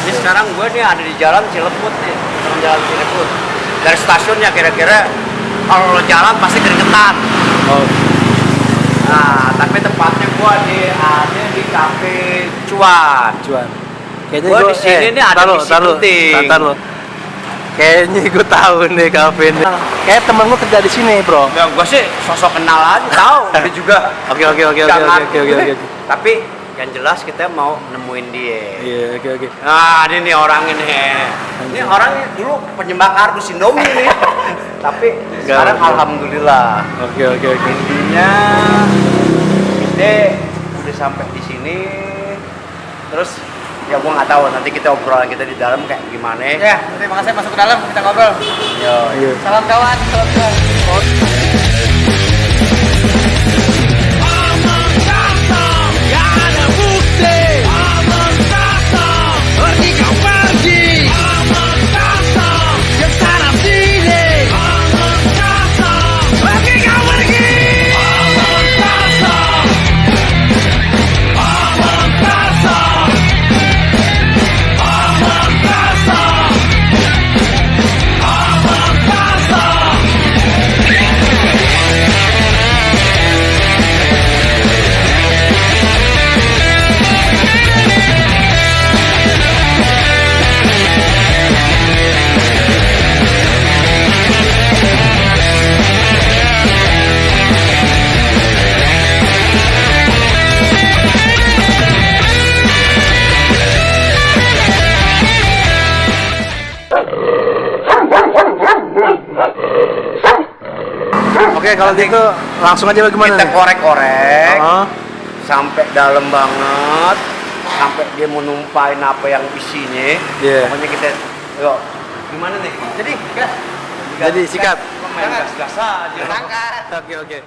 Ini sekarang gue nih ada di jalan Cileput nih, jalan Cileput. Dari stasiunnya kira-kira kalau lo jalan pasti keringetan. Oh. Nah, tapi tempatnya gue ada di Cafe Cuan. Kayaknya Gue di sini nih ada misi penting. Lo. Kayaknya gue tahu nih kafe ini. Kayak temen gue kerja di sini, bro. Ya, gue sih sosok kenal aja, tahu dia juga. Oke. Tapi yang jelas kita mau nemuin dia. Iya, oke. Nah, ini nih orang ini. Ini orang dulu penyembah kardus Indomie nih. Tapi sekarang alhamdulillah. Oke. Intinya kita udah sampai di sini. Terus ya gua nggak tahu nanti kita obrolan kita di dalam kayak gimana. Ya, terima kasih masuk ke dalam kita ngobrol. Yo. Salam kawan. Oke, kalau gitu langsung aja bagaimana? Kita korek-korek sampai sampai dalam banget, sampai dia mau numpain apa yang isinya. Iya. Pokoknya kita, yuk, gimana nih? Jadi sikat. Main gas-gas aja. Oke.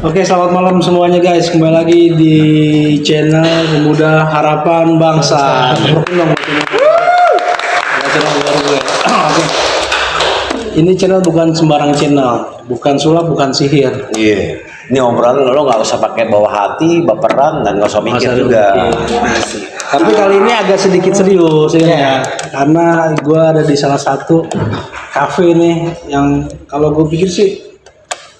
Oke, selamat malam semuanya guys. Kembali lagi di channel Pemuda Harapan Bangsa. Ini channel bukan sembarang channel, bukan sulap, bukan sihir. Iya. Ini obrolan lo nggak usah pakai bawa hati, baperan, dan nggak usah mikir juga. Tapi kali ini agak sedikit serius ya, karena gue ada di salah satu kafe nih yang kalau gue pikir sih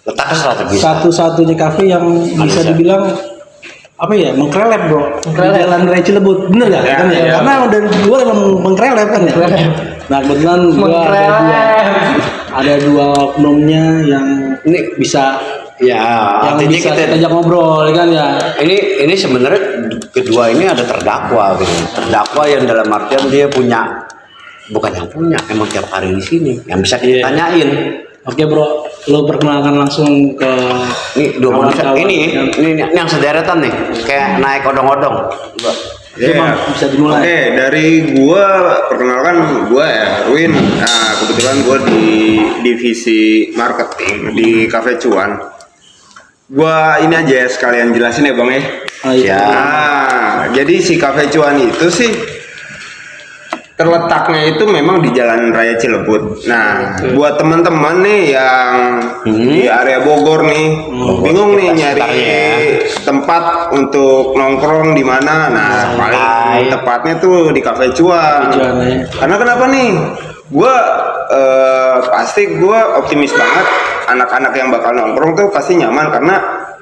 Letaknya strategis. satu-satunya kafe yang bisa dibilang apa ya, mengkrelep bro, di Jalan Raya Cilebut, bener nggak? Kan ya? Karena udah gue emang mengkrelep kan ya. Nah kebetulan gue ada dua oknumnya yang Ini bisa ya, yang artinya bisa kita kita ajak ngobrol kan ya. ini sebenarnya kedua ini ada terdakwa gitu. Terdakwa yang dalam artian dia punya, bukan yang punya, emang tiap hari di sini yang bisa kita tanyain. Oke bro, lo perkenalkan langsung ke Ini dua manusia ini yang sederetan nih, kayak naik odong-odong. Oke, Bang, bisa dimulai. Oke, dari gua perkenalkan gua Erwin. Nah, kebetulan gua di divisi marketing di Cafe Cuan. Gua ini aja sekalian jelasin ya, Bang ya. Oh, iya. Nah, jadi si Cafe Cuan itu sih terletaknya itu memang di Jalan Raya Cilebut. Nah, buat teman-teman nih yang di area Bogor nih, bingung nih nyari tempat untuk nongkrong di mana. Nah, paling tepatnya tuh di Cafe Cuan. Karena kenapa nih? Pasti gua optimis banget anak-anak yang bakal nongkrong tuh pasti nyaman karena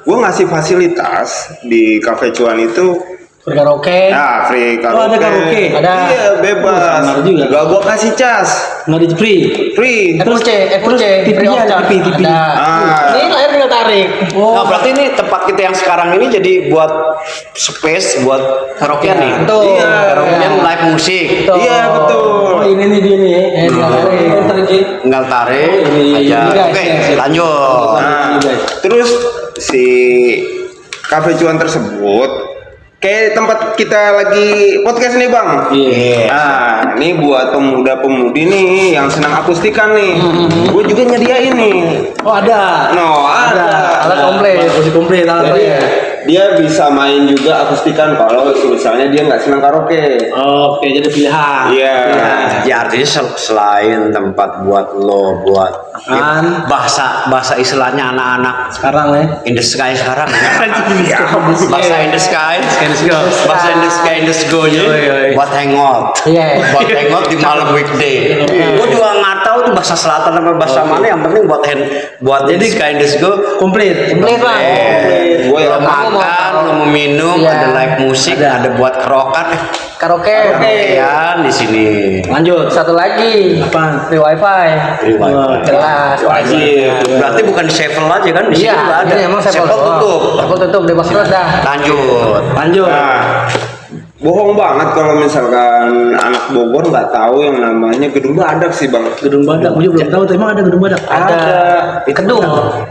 gua ngasih fasilitas di Cafe Cuan itu. Karaoke. Nah, free karaoke. Oh, ada karaoke? Ada. Iya, bebas. benar juga. Gak gua kasih cas. Nggak di free. Free. FUC, TV-nya free of ada, charge. TV. Ada. Ah. Ini layar tinggal tarik. Nah, berarti ini tempat kita yang sekarang ini jadi buat space buat karaokean nih. Betul. Iya. Karaokean live musik. Betul. Iya, betul. Oh, ini nih dia nih. tinggal tarik. Tinggal tarik aja. ini guys, Oke, ya. lanjut. Nah, terus si Cafe Cuan tersebut kayak tempat kita lagi podcast nih, Bang. Iya. Nah, ini buat pemuda-pemudi nih yang senang akustikan nih. Gue juga nyediain nih. Oh, ada. No, ada. Alat komplit. Masih komplit alat Jadi ya. dia bisa main juga akustikan kalau misalnya dia nggak senang karaoke. Oke, jadi pilihan. Iya. Ya artinya selain tempat buat lo buat Kan. bahasa istilahnya anak-anak Sekarang ya. in the sky sekarang bahasa in the sky bahasa in the sky nya buat hangout Iya. buat hangout di malam weekday gue juga nggak tahu tuh bahasa selatan apa bahasa mana yang penting buat jadi sky in the sky Komplit. Komplit, Bang. Gue lo ya makan lo mau minum Iya. ada live musik ada buat kerokan Karaoke. kalian di sini Lanjut. Satu lagi. Apaan? Free wifi. Free wifi. Jelas. wajib. berarti bukan Sevel aja kan di sini Iya, juga ada ini emang saya tutup Aku tutup bebas kelas dah. lanjut Nah, bohong banget kalau misalkan anak Bogor nggak tahu yang namanya Gedung Badak sih, Bang. Gedung Badak. Gue juga belum tahu. Tapi emang ada gedung Badak. Ada. Kedung.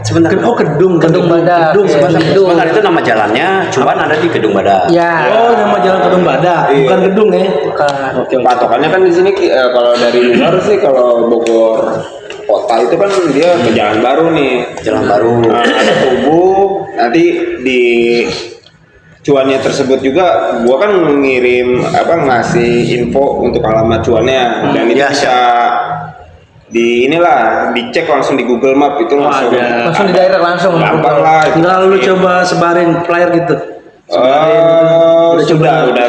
sebentar Oh, gedung. Gedung Badak. Gedung. Iya, Sebentar. Gedung. sebentar itu nama jalannya cuman ada di Gedung Badak Ya. Oh, nama jalan gedung Badak. Iya. Bukan gedung ya. Bukan. Oke. Patokannya kan di sini kalau dari luar sih kalau Bogor kota itu kan dia ke jalan baru nih. jalan baru Nah, ada tubuh nanti di cuannya tersebut juga gua kan ngirim ngasih info untuk alamat cuannya dan itu ya, bisa di inilah dicek langsung di Google Map itu langsung ada. Langsung di daerah langsung. gampang lah. Tinggal lu coba sebarin flyer gitu.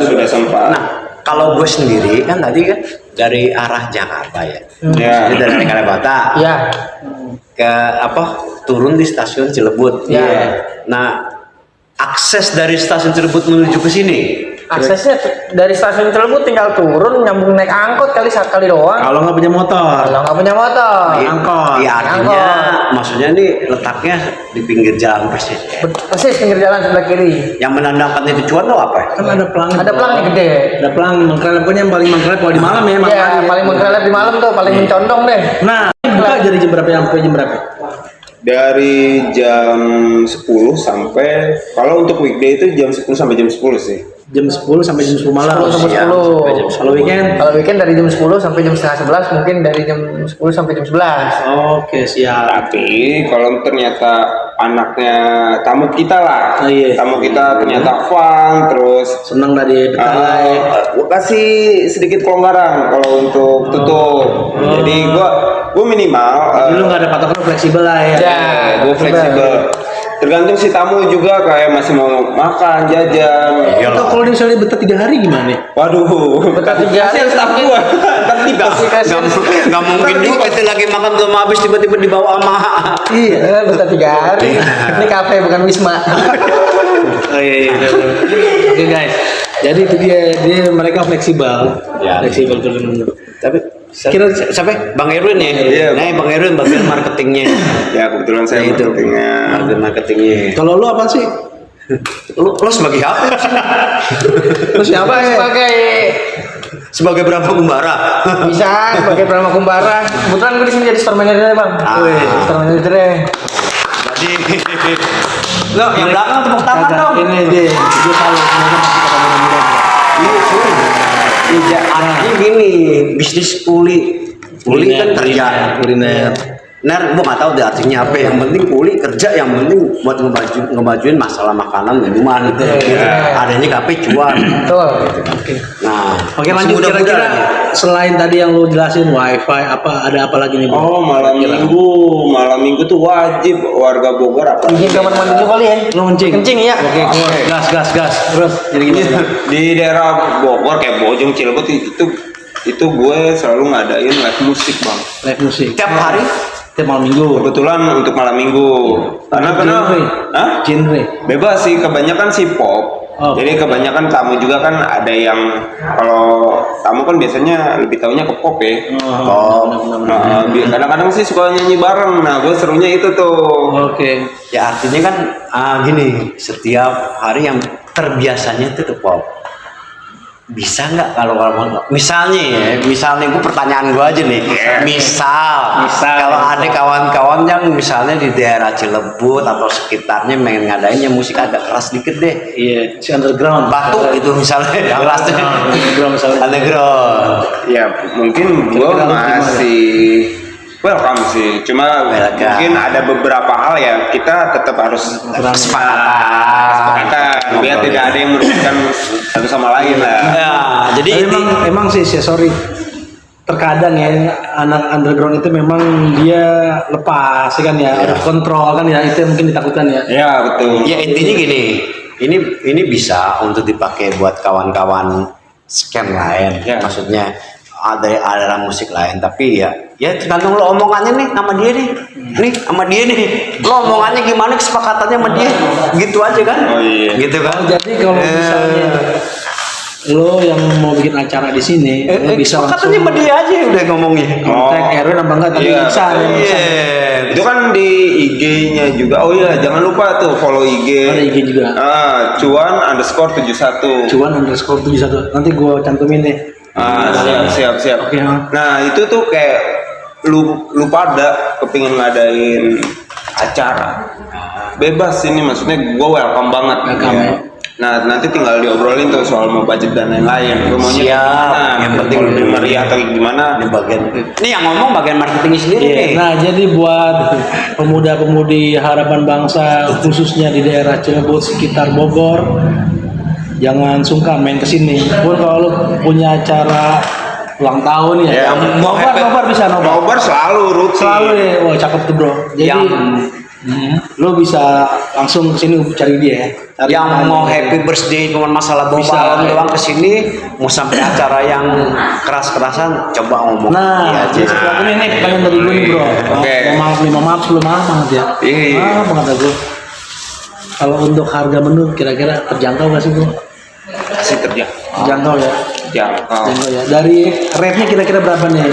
Sudah sempat. nah kalau gue sendiri kan tadi kan dari arah Jakarta ya Ya. jadi dari Kalibata Ya. ke turun di stasiun Cilebut Ya. nah akses dari stasiun Cilebut menuju ke sini Aksesnya dari stasiun Cilebut tinggal turun nyambung naik angkot sekali doang. Kalau nggak punya motor. Kalau nggak punya motor. Angkot. ya artinya maksudnya nih letaknya di pinggir jalan persis Persis pinggir jalan sebelah kiri. yang menandakan itu cuan lo apa Kan ada pelang. Ada pelangnya gede. Ada pelang mengkrelep. Pokoknya yang paling mengkrelep kalau di malam ya. Iya, makanya. paling mengkrelep di malam tuh, paling mencondong deh. Nah, ini buka dari jam berapa sampai jam berapa? Dari jam 10 sampai kalau untuk weekday itu jam 10 sampai jam 10 sih. Jam 10 sampai jam 10 malam. 10 sampai Siang 10. sampai jam 10. Kalau weekend? Kalau weekend dari jam 10 sampai jam setengah 11, mungkin dari jam 10 sampai jam 11. Oke, siap. Tapi kalau ternyata anaknya tamu kita lah, Oh, iya. tamu kita ternyata fun, terus Senang dari betah lah ya. gue kasih sedikit kelonggaran kalau untuk tutup. Jadi gue minimal. Jadi lu nggak ada patokan, fleksibel lah ya. Ya. Gue fleksibel. Tergantung si tamu juga kayak masih mau makan, jajan. Atau kalau misalnya betah 3 hari gimana? Waduh, Betah 3 hari, kasihan staff gua. Ntar tiba. nggak mungkin juga kita lagi makan belum habis tiba-tiba dibawa sama Iya. Betah 3 hari. Ini kafe bukan wisma. Oh iya. Oke guys. Jadi itu dia mereka fleksibel. Ya. Fleksibel benar. tapi kira siapa Bang Erwin ya Iya. nah Bang Erwin bagian marketingnya Ya kebetulan saya itu marketingnya. bagian marketingnya Kalau lu apa sih? lo sebagai apa Lu siapa ya? sebagai berapa kumbara Bisa sebagai Brahma Kumbara. Kebetulan gue di sini jadi store manager, Bang. Wih. Store manager deh. jadi lo yang belakang tepuk tangan dong Ini dia salut. Semoga masih kata mudah-mudahan. Iya, iya, artinya gini, bisnis kuli kan kerja. kuliner. Ner, gua nggak tahu deh artinya apa. Yang penting kuli kerja, yang penting buat ngebajuin masalah makanan, minuman gitu. Adanya kafe cuan. Betul. Nah, Oke, lanjut mudah-mudahan kira-kira ya. selain tadi yang lu jelasin wifi ada apa lagi nih, Bro? Oh, malam minggu tuh wajib warga Bogor apa? Bikin kamar mandi dulu kali ya. Lu kencing. Kencing ya. Oke, gas. Terus jadi gimana? Di daerah Bogor kayak Bojong, Cilebut itu gue selalu ngadain live musik, Bang. Live musik. Tiap hari Tiap malam minggu. Kebetulan untuk malam minggu. Karena Hah? Genre. Bebas sih, kebanyakan sih pop. Oh. Jadi kebanyakan tamu juga kan ada yang kalau tamu kan biasanya lebih tahunya ke pop ya. Nah, kadang-kadang sih suka nyanyi bareng. Nah, gue serunya itu tuh. Oke. ya artinya kan gini, setiap hari yang terbiasanya itu ke pop. Bisa nggak kalau misalnya gue pertanyaan gue aja nih, misal kalau ada kawan-kawan yang misalnya di daerah Cilebut atau sekitarnya pengen ngadain yang musik agak keras dikit deh, Iya, si underground. Batu itu misalnya kelasnya Underground misalnya. underground. Ya, mungkin gue Kira-kira lu masih welcome sih. Cuma Welcome. mungkin ada beberapa hal ya kita tetap harus kesepakatan biar tidak ada yang merugikan satu sama lain lah. Ya, jadi Tapi emang sih sorry, terkadang ya anak underground itu memang dia lepas ya kan ya, ada kontrol kan ya, itu yang mungkin ditakutkan ya. Ya betul. ya intinya gini, ini bisa untuk dipakai buat kawan-kawan scam lain, Ya. maksudnya ada musik lain, tapi ya tergantung lo omongannya nih sama dia nih, lo omongannya gimana, kesepakatannya sama dia, gitu aja kan. Oh, iya. Gitu kan. Jadi kalau misalnya lo yang mau bikin acara di sini, lo bisa kesepakatannya langsung sama dia aja udah ngomongnya. kontak Erwin apa enggak tadi Iya, bisa ya, betul. bisa. Itu kan di IG-nya juga. Oh iya, jangan lupa tuh follow IG. Ada IG juga. Cuan_71. Cuan_71 nanti gua cantumin deh. Siap. Oke, ha. Nah, itu tuh kayak lu pada kepingin ngadain acara. Bebas ini, maksudnya gue welcome banget. Welcome, ya. Nah, nanti tinggal diobrolin tuh soal mau budget dan lain-lain. Lu maunya Siap. gimana? Yang penting mau lebih meriah atau gimana? Ini bagian, ini yang ngomong bagian marketingnya sendiri Iya. nih. Nah, jadi buat pemuda-pemudi harapan bangsa khususnya di daerah Cilebut sekitar Bogor, jangan sungkan main ke sini. Pun kalau lu punya acara ulang tahun ya, Ya, nobar bisa nobar. Nobar selalu rutin. Selalu ya, wah cakep tuh bro. Jadi lu bisa langsung ke sini cari dia ya. Cari Yang dia. mau happy birthday cuma masalah Bisa. bobalan doang kesini, mau sampai acara yang keras-kerasan, coba ngomong Nah, dia aja. jadi sesuatu ini pengen dari gue nih bro. Oke. Mohon maaf sebelum banget ya. Iya. Maaf banget aku. Kalau untuk harga menu kira-kira terjangkau nggak sih bro? Kasih kerja. Terjangkau ya. Jangkau. Terjangkau ya. Dari rate-nya kira-kira berapa nih?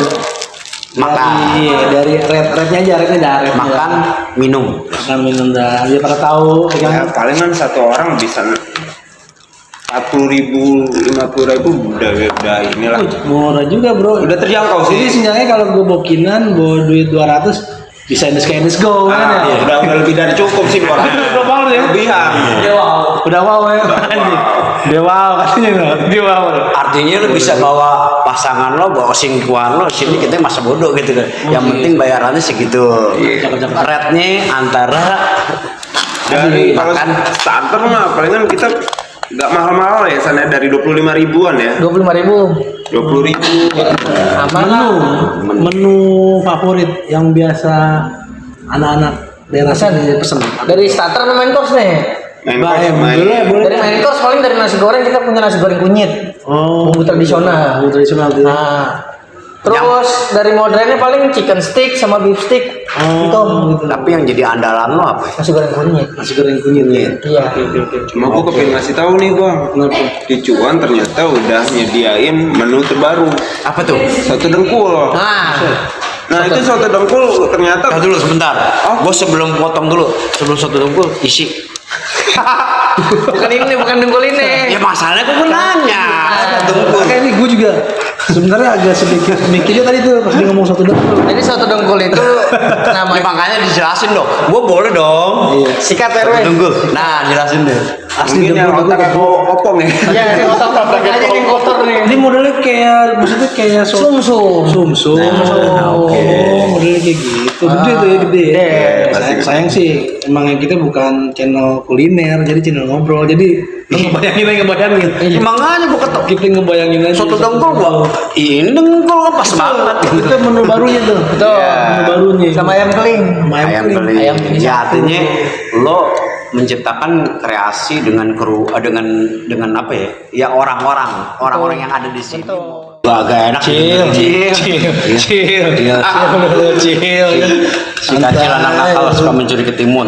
Makan. Iya, dari rate-nya aja, rate-nya dah. Rate-nya Makan, dah. minum. Makan minum dah. Biar pada tahu ya kan. Ya, palingan satu orang bisa 40.000, 50.000 udah inilah. Murah juga bro. Udah terjangkau Jadi sih. sebenarnya kalau gue bokinan, bawa duit 200 bisa endus go kan ya. Udah lebih dari cukup sih Bang. Udah banget ya. Lebihan. Udah wow ya. Dia wow katanya. Dia wow. Artinya lu bisa bawa pasangan lo, bawa selingkuhan lo, sini kita masa bodoh gitu kan. Yang penting bayarannya segitu. Rate-nya antara Dari kalau makan starter mah palingan kita nggak mahal-mahal ya, sana dari 25.000-an ya. 25.000. 20.000. Aman lah. Menu favorit yang biasa anak-anak daerah sini pesen. Dari starter ke main course nih. Main Boleh, course, main. boleh, boleh. Dari main course paling dari nasi goreng kita punya nasi goreng kunyit. Oh, Bumbu tradisional. Bumbu tradisional tuh. Nah, terus dari modernnya paling chicken stick sama beef stick. Itu gitu. tapi yang jadi andalan lo apa? Nasi goreng kunyit. Nasi goreng kunyit. Iya. Cuma gua kepingin ngasih tahu nih Bang. Di Cuan ternyata udah nyediain menu terbaru. Apa tuh? Soto dengkul. Nah, Nah, itu soto dengkul ternyata Tahu dulu sebentar. Gue sebelum potong dulu, sebelum satu dengkul isi. bukan ini, bukan dengkul ini. Ya masalahnya gue nanya. Dengkul. Kayak ini gue juga Sebenarnya agak sedikit mikirnya tadi tuh pas dia ngomong satu dengkul. Jadi soto dengkul itu Ya, namanya makanya dijelasin dong. Gua boleh dong. Iya. sikat Satu RW. dengkul. Nah, jelasin deh. Asli Mungkin yang dengkul otak itu. aku opong ya. Iya, ini otak-otak aja yang kotor nih. Ini modelnya kayak maksudnya kayak Sum-sum. sum-sum. Nah, oke. Oh, modelnya kayak gitu. Gede tuh ya gede. Gede. Sayang sih emang yang kita bukan channel kuliner, jadi channel ngobrol. Jadi lu ngebayangin. Makanya gua ketok. Kita ngebayangin aja. Soto dengkul gua. Ini dengkul kan pas banget. Itu menu barunya tuh. Betul. Menu barunya. Sama ayam keling. Sama Ayam keling. beli. Ayam beli Ya satu. artinya lo menciptakan kreasi dengan dengan apa ya? Ya orang-orang yang ada di sini. Gua agak enak Chill. Iya. Chill. Si kecil anak nakal suka mencuri ketimun.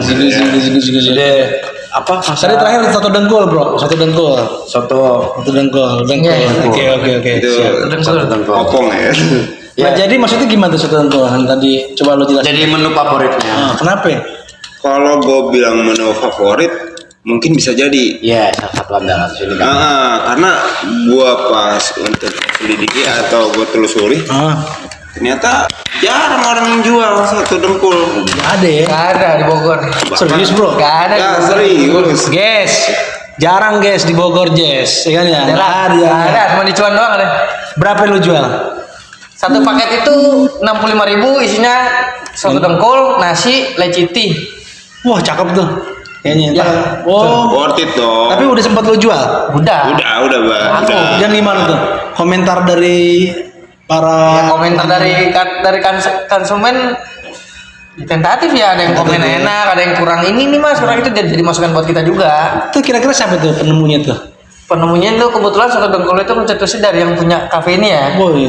Apa? Tadi terakhir satu dengkul, Bro. Satu dengkul. Soto Satu dengkul. Iya. Oke. Itu soto dengkul. opong ya. Nah, jadi maksudnya gimana tuh satu dengkul? Tadi coba lo jelasin. Jadi menu favoritnya. Kenapa? Kalau gue bilang menu favorit, mungkin bisa jadi. Ya, salah satu andalan sini kan. Karena gua pas untuk selidiki atau gua telusuri, ternyata jarang orang yang jual satu dengkul. Nggak ada ya? Gak ada di Bogor. Serius, Bro? Gak ada. Ya di Bogor. serius. Guys, jarang guys di Bogor, Jess. Ya kan ya? Ada lah. Nggak Gak ada. Cuma di Cuan doang ada. Berapa lu jual? Satu paket itu 65.000 isinya soto dengkul, nasi, leci tea. Wah, cakep tuh. Kayaknya. Ya. Oh, Worth it dong. tapi udah sempat lu jual? Udah. udah bang. Aku. Udah. Dan gimana tuh? Komentar dari Ya, para komentar dari konsumen tentatif ya, ada yang komen enak, ada yang kurang ini nih mas, kurang itu jadi masukan buat kita juga. itu kira-kira siapa tuh penemunya tuh? Penemunya itu kebetulan soto dengkul itu mencetusnya dari yang punya kafe ini ya. Woi,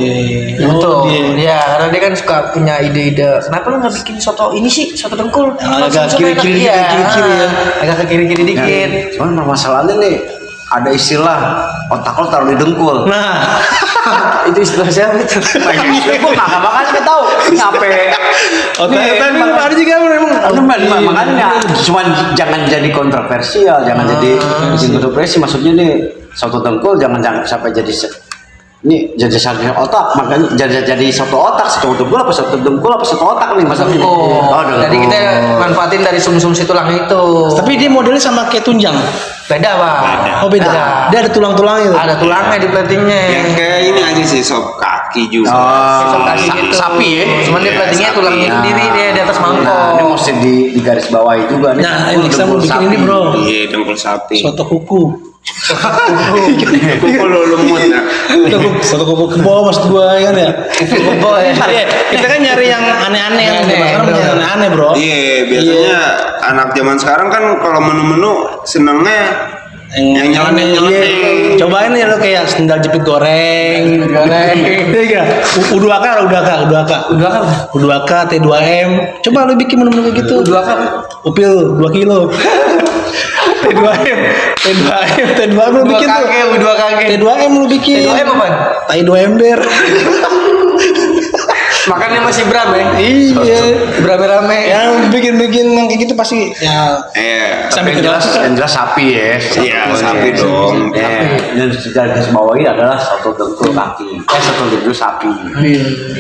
Ya, betul. dia. Ya, karena dia kan suka punya ide-ide. Kenapa lu nggak bikin soto ini sih, soto dengkul? Yang agak Langsung kiri-kiri enak. dikit, kiri-kiri ya. Agak ke kiri-kiri dikit. Cuman permasalahannya nih ada istilah otak lo taruh di dengkul. Nah, Itu istilah siapa itu? Gue nggak makanya nggak tahu ngape. tapi ada juga memang. Makanya cuman jangan jadi kontroversial, jangan jadi bikin kontroversi. Maksudnya nih soto dengkul jangan sampai jadi ini jadi satu otak, makanya jadi soto otak, soto dengkul apa soto dengkul apa soto otak nih maksudnya. Dengkul. Jadi kita manfaatin dari sum-sum si tulang itu. Tapi dia modelnya sama kayak tunjang. Beda pak. Oh beda. Dia ada tulang-tulangnya tuh. Ada tulangnya di platingnya. Yang kayak ini aja sih sop kaki juga. Sop kaki gitu. Sapi ya. Cuman di platingnya sapi. tulangnya sendiri dia di atas Nah, ini mangkok. mesti di garis bawahi juga nih. Nah, ini kita mau bikin ini, Bro. Iya dengkul sapi. Soto kuku. Kuku lo lemut ya. Soto kuku kebo maksud gua kan ya. Kebo ya. Iya, kita kan nyari yang aneh-aneh kan. Aneh, Sekarang bener. yang aneh, Bro. Iya biasanya anak zaman sekarang kan kalau menu-menu senengnya yang nyeleneh-nyeleneh. Iya. Cobain ya lo kayak sendal jepit goreng. Iya. U2K, T2M. Coba lo bikin menu-menu kayak gitu. U2K. Upil 2 kilo. T2M lo bikin tuh. T2M lo bikin. T2M apa? Tai 2 ember. Makannya masih Bram ya? Iya. Rame-rame. Yang bikin yang kayak gitu pasti ya sampai Yang jelas sapi ya. Iya, sapi dong. Dan secara garis bawahi adalah soto dengkul kaki. Soto dengkul sapi.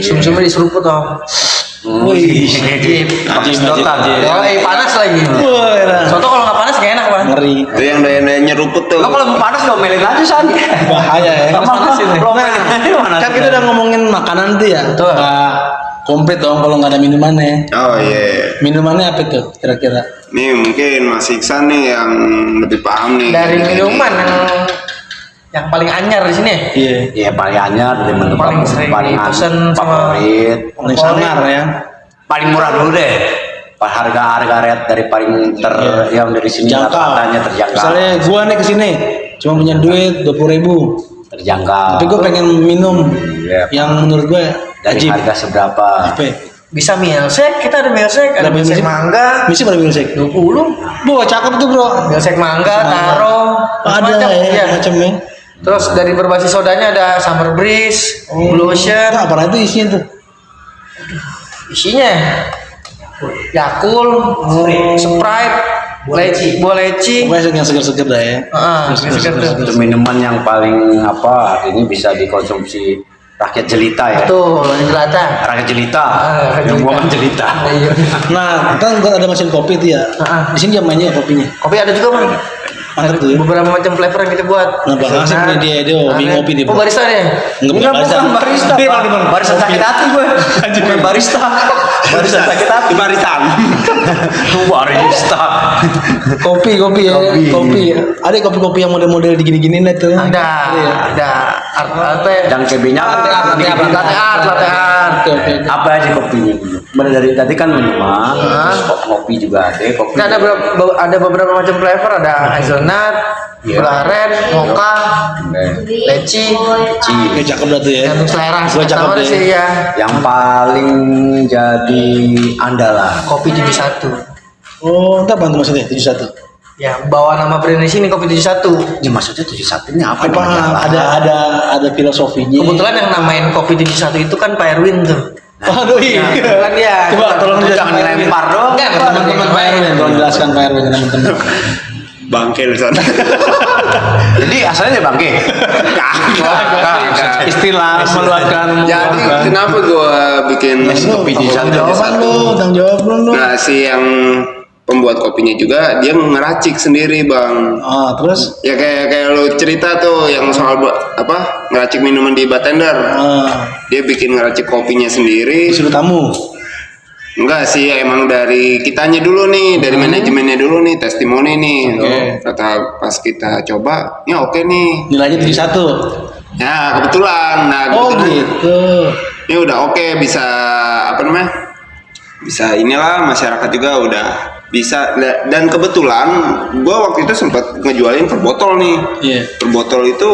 Sum-sumnya diseruput dong. Wih. Pakai sedotan. Oh, panas lagi. Wah, enak. Soto kalau nggak panas gak enak bang. Ngeri. Itu yang daya nyeruput tuh. Lo kalau mau panas domelin aja san. Bahaya ya. Panas-panasin ya. Kan kita udah ngomongin makanan tuh ya. Betul. Nggak komplit dong kalau nggak ada minumannya. Oh iya. Minumannya apa tuh kira-kira? Nih mungkin Mas Iksan nih yang lebih paham nih. Dari minuman yang paling anyar di sini. Iya. Iya paling anyar dari menu Paling sering pesen sama- favorit. Paling sangar ya. Paling murah dulu deh. Harga rate dari paling yang dari sini Jangkau. rata-ratanya terjangkau. Misalnya gua nih kesini cuma punya duit 20.000. Terjangkau. Tapi gua pengen minum Iya. yang menurut gua dari wajib. harga seberapa? Apa? Bisa milkshake, kita ada milkshake, ada milkshake mangga, Misi pada milkshake. 20. Wah, cakep tuh, Bro. Milkshake mangga, taro, Ada macam-macam. ya, Iya. macamnya. Terus dari berbasis sodanya ada Summer Breeze, Blue Ocean, Nah, apa itu isinya tuh? isinya Yakult, Sprite, leci, buah leci. Pokoknya yang segar-segar dah ya. Segar-segar tuh. Itu minuman yang paling ini bisa dikonsumsi rakyat jelita ya. Tuh, jelata. Rakyat jelita. Rakyat Yang jelita. bukan jelita. Iya. Nah, kan gua ada mesin kopi tuh ya. Di sini dia mainnya kopinya. Kopi ada juga, Man. Mantap tuh ya. Beberapa macam flavor yang kita buat. Nah, Bang Asep nih dia hobi ngopi dia. Oh, barista deh. Enggak barista. Bukan barista. Barista sakit hati gue. Bukan barista. Barista sakit hati. Barisan. Barista. Kopi ya. Kopi. Ada kopi-kopi yang model-model digini-gini nih tuh. Ada. ya? Ada art Dan kebenya latte art. Oke. apa aja kopinya? Bener dari tadi kan minuman, terus kopi juga ada, kopi. Nah, ada beberapa macam flavor, ada hazelnut, Iya. gula aren, mocha, leci, Oke, cakep dah tuh ya. tergantung selera. Gua cakep Sama deh. sih ya. Yang paling jadi andalan. Kopi 71. Oh, entah apa tuh maksudnya 71. Ya, bawa nama brand di sini Kopi 71. Ya maksudnya 71 ini apa? Apa namanya? ada filosofinya. Kebetulan yang namain Kopi 71 itu kan Pak Erwin tuh. Aduh, iya. Kan dia. Coba tolong Jangan dilempar dong. Enggak, teman-teman Pak Erwin, tolong jelaskan Pak Erwin teman-teman. Bangkel sana. Jadi asalnya dari Bangke. Istilah meluarkan. Jadi kenapa gua bikin kopi di Jawaban lu, tanggung jawab lu. Nah, si yang pembuat kopinya juga dia ngeracik sendiri, Bang. Ah, terus Ya kayak lu cerita tuh yang soal ngeracik minuman di bartender. Dia bikin ngeracik kopinya sendiri. disuruh tamu. Enggak sih, emang dari kitanya dulu nih, dari manajemennya dulu nih, testimoni nih. Oke. Kata pas kita coba, ya oke nih. Nilainya 71. Ya kebetulan, nah Oh, kebetulan gitu. ini udah oke, bisa apa namanya? Bisa inilah masyarakat juga udah bisa. Dan kebetulan gua waktu itu sempat ngejualin per botol nih. Iya. Per botol itu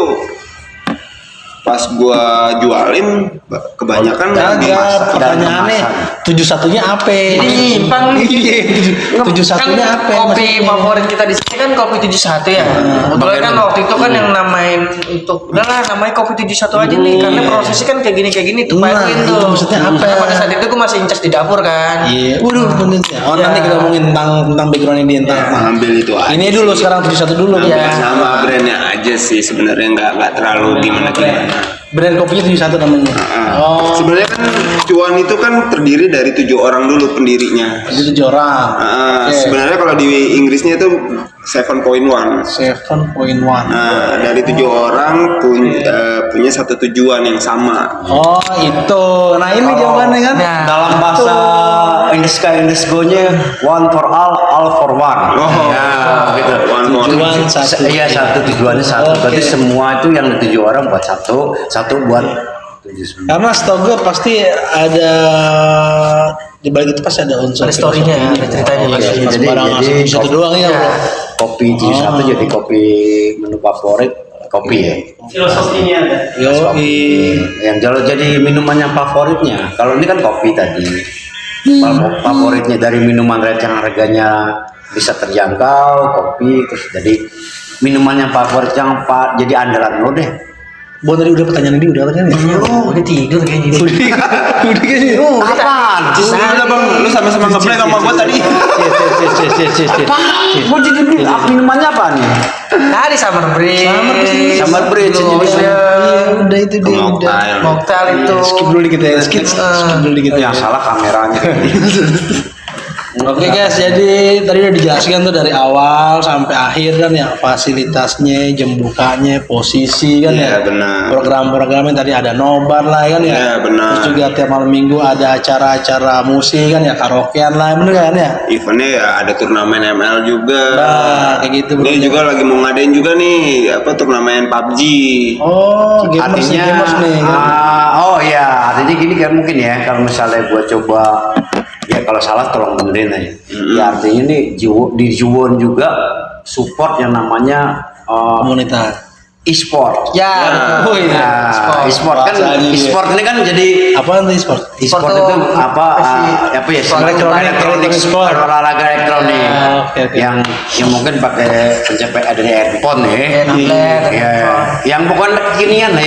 pas gua jualin kebanyakan Kagak, pertanyaannya 71-nya apa? Menyimpang nih. Iya, 71-nya Kan apa? kopi maksudnya? favorit kita di sini kan Kopi 71 ya. Kebetulan kan waktu itu kan yang namain untuk udahlah namanya Kopi 71 aja nih karena prosesnya kan kayak gini tuh Pak Nah, Erwin itu tuh. maksudnya apa? Nah, pada saat itu gue masih incas di dapur kan. Iya, waduh bener ya. Oh, nanti kita ngomongin tentang background ini entar. ngambil itu aja. Ini dulu sekarang 71 dulu Ngambil ya. nama brandnya aja sih sebenarnya nggak terlalu gimana. Brand kopinya 71 namanya. Oh, Sebenarnya kan Cuan itu kan terdiri dari 7 orang dulu pendirinya. itu 7 orang. Oke. Sebenarnya kalau di Inggrisnya itu 7.1. 7.1. Nah, dari 7 orang punya satu tujuan yang sama. Oh, itu. Nah, ini jawabannya kan. Nah, Dalam bahasa in the sky in the go-nya one for all for one. Oh, ya, gitu. one for Tujuan satu. Iya, satu tujuannya satu. Oke. Berarti semua itu yang 7 orang buat satu buat 7 semua. Karena setahu gue pasti ada di balik itu pasti ada unsur Ada story-nya, filosofinya. ada ceritanya Oh, pasti. iya. Jadi- Sembarang jadi ngasih satu kopi- doang ya, Iya. bro. Kopi 71 jadi kopi menu favorit kopi ya. Filosofinya ada. Yo, Yang kalau jadi minuman yang favoritnya, kalau ini kan kopi tadi. Kalau favoritnya dari minuman red yang harganya bisa terjangkau, kopi terus jadi minuman yang favorit yang jadi andalan lo deh. Bon tadi udah pertanyaan ini udah kan ya? udah tidur kayaknya. Udah kan ya? Apaan? Udah bang, lu sama-sama ngeplay sama gua tadi. Gue jadi minumannya apa nih? Tadi Summer Breeze. Summer Breeze, Blue jadi Ocean, Iya, udah itu dia. Udah. Mocktail. Mocktail itu. Skip dulu dikit ya, skip dulu dikit ya. Yang salah kameranya. Oke guys, jadi tadi udah dijelaskan tuh dari awal sampai akhir kan ya fasilitasnya, jam bukanya, posisi kan Iya, ya. benar. Program-programnya tadi ada nobar lah kan ya. Iya, benar. Terus juga tiap malam minggu ada acara-acara musik kan ya, karaokean lah bener kan ya. Eventnya ya ada turnamen ML juga. Nah, kayak gitu bro. Dia juga lagi mau ngadain juga nih turnamen PUBG. Oh, gamers nih, Artinya, gamers nih. Kan? oh iya, artinya gini kan mungkin ya kalau misalnya gua coba ya kalau salah tolong benerin aja. Ya artinya ini di Juwon juga support yang namanya Komunitas. e-sport. Ya, Oh iya. Nah, e-sport kan Bahasanya e-sport ini kan jadi Apaan tuh e-sport? e-sport Sport itu tuh apa apa ya Elektronik sport. olahraga elektronik Oke, oke. yang mungkin pakai pencapaian ada di handphone ya. tablet, Iya, yang bukan kekinian ya.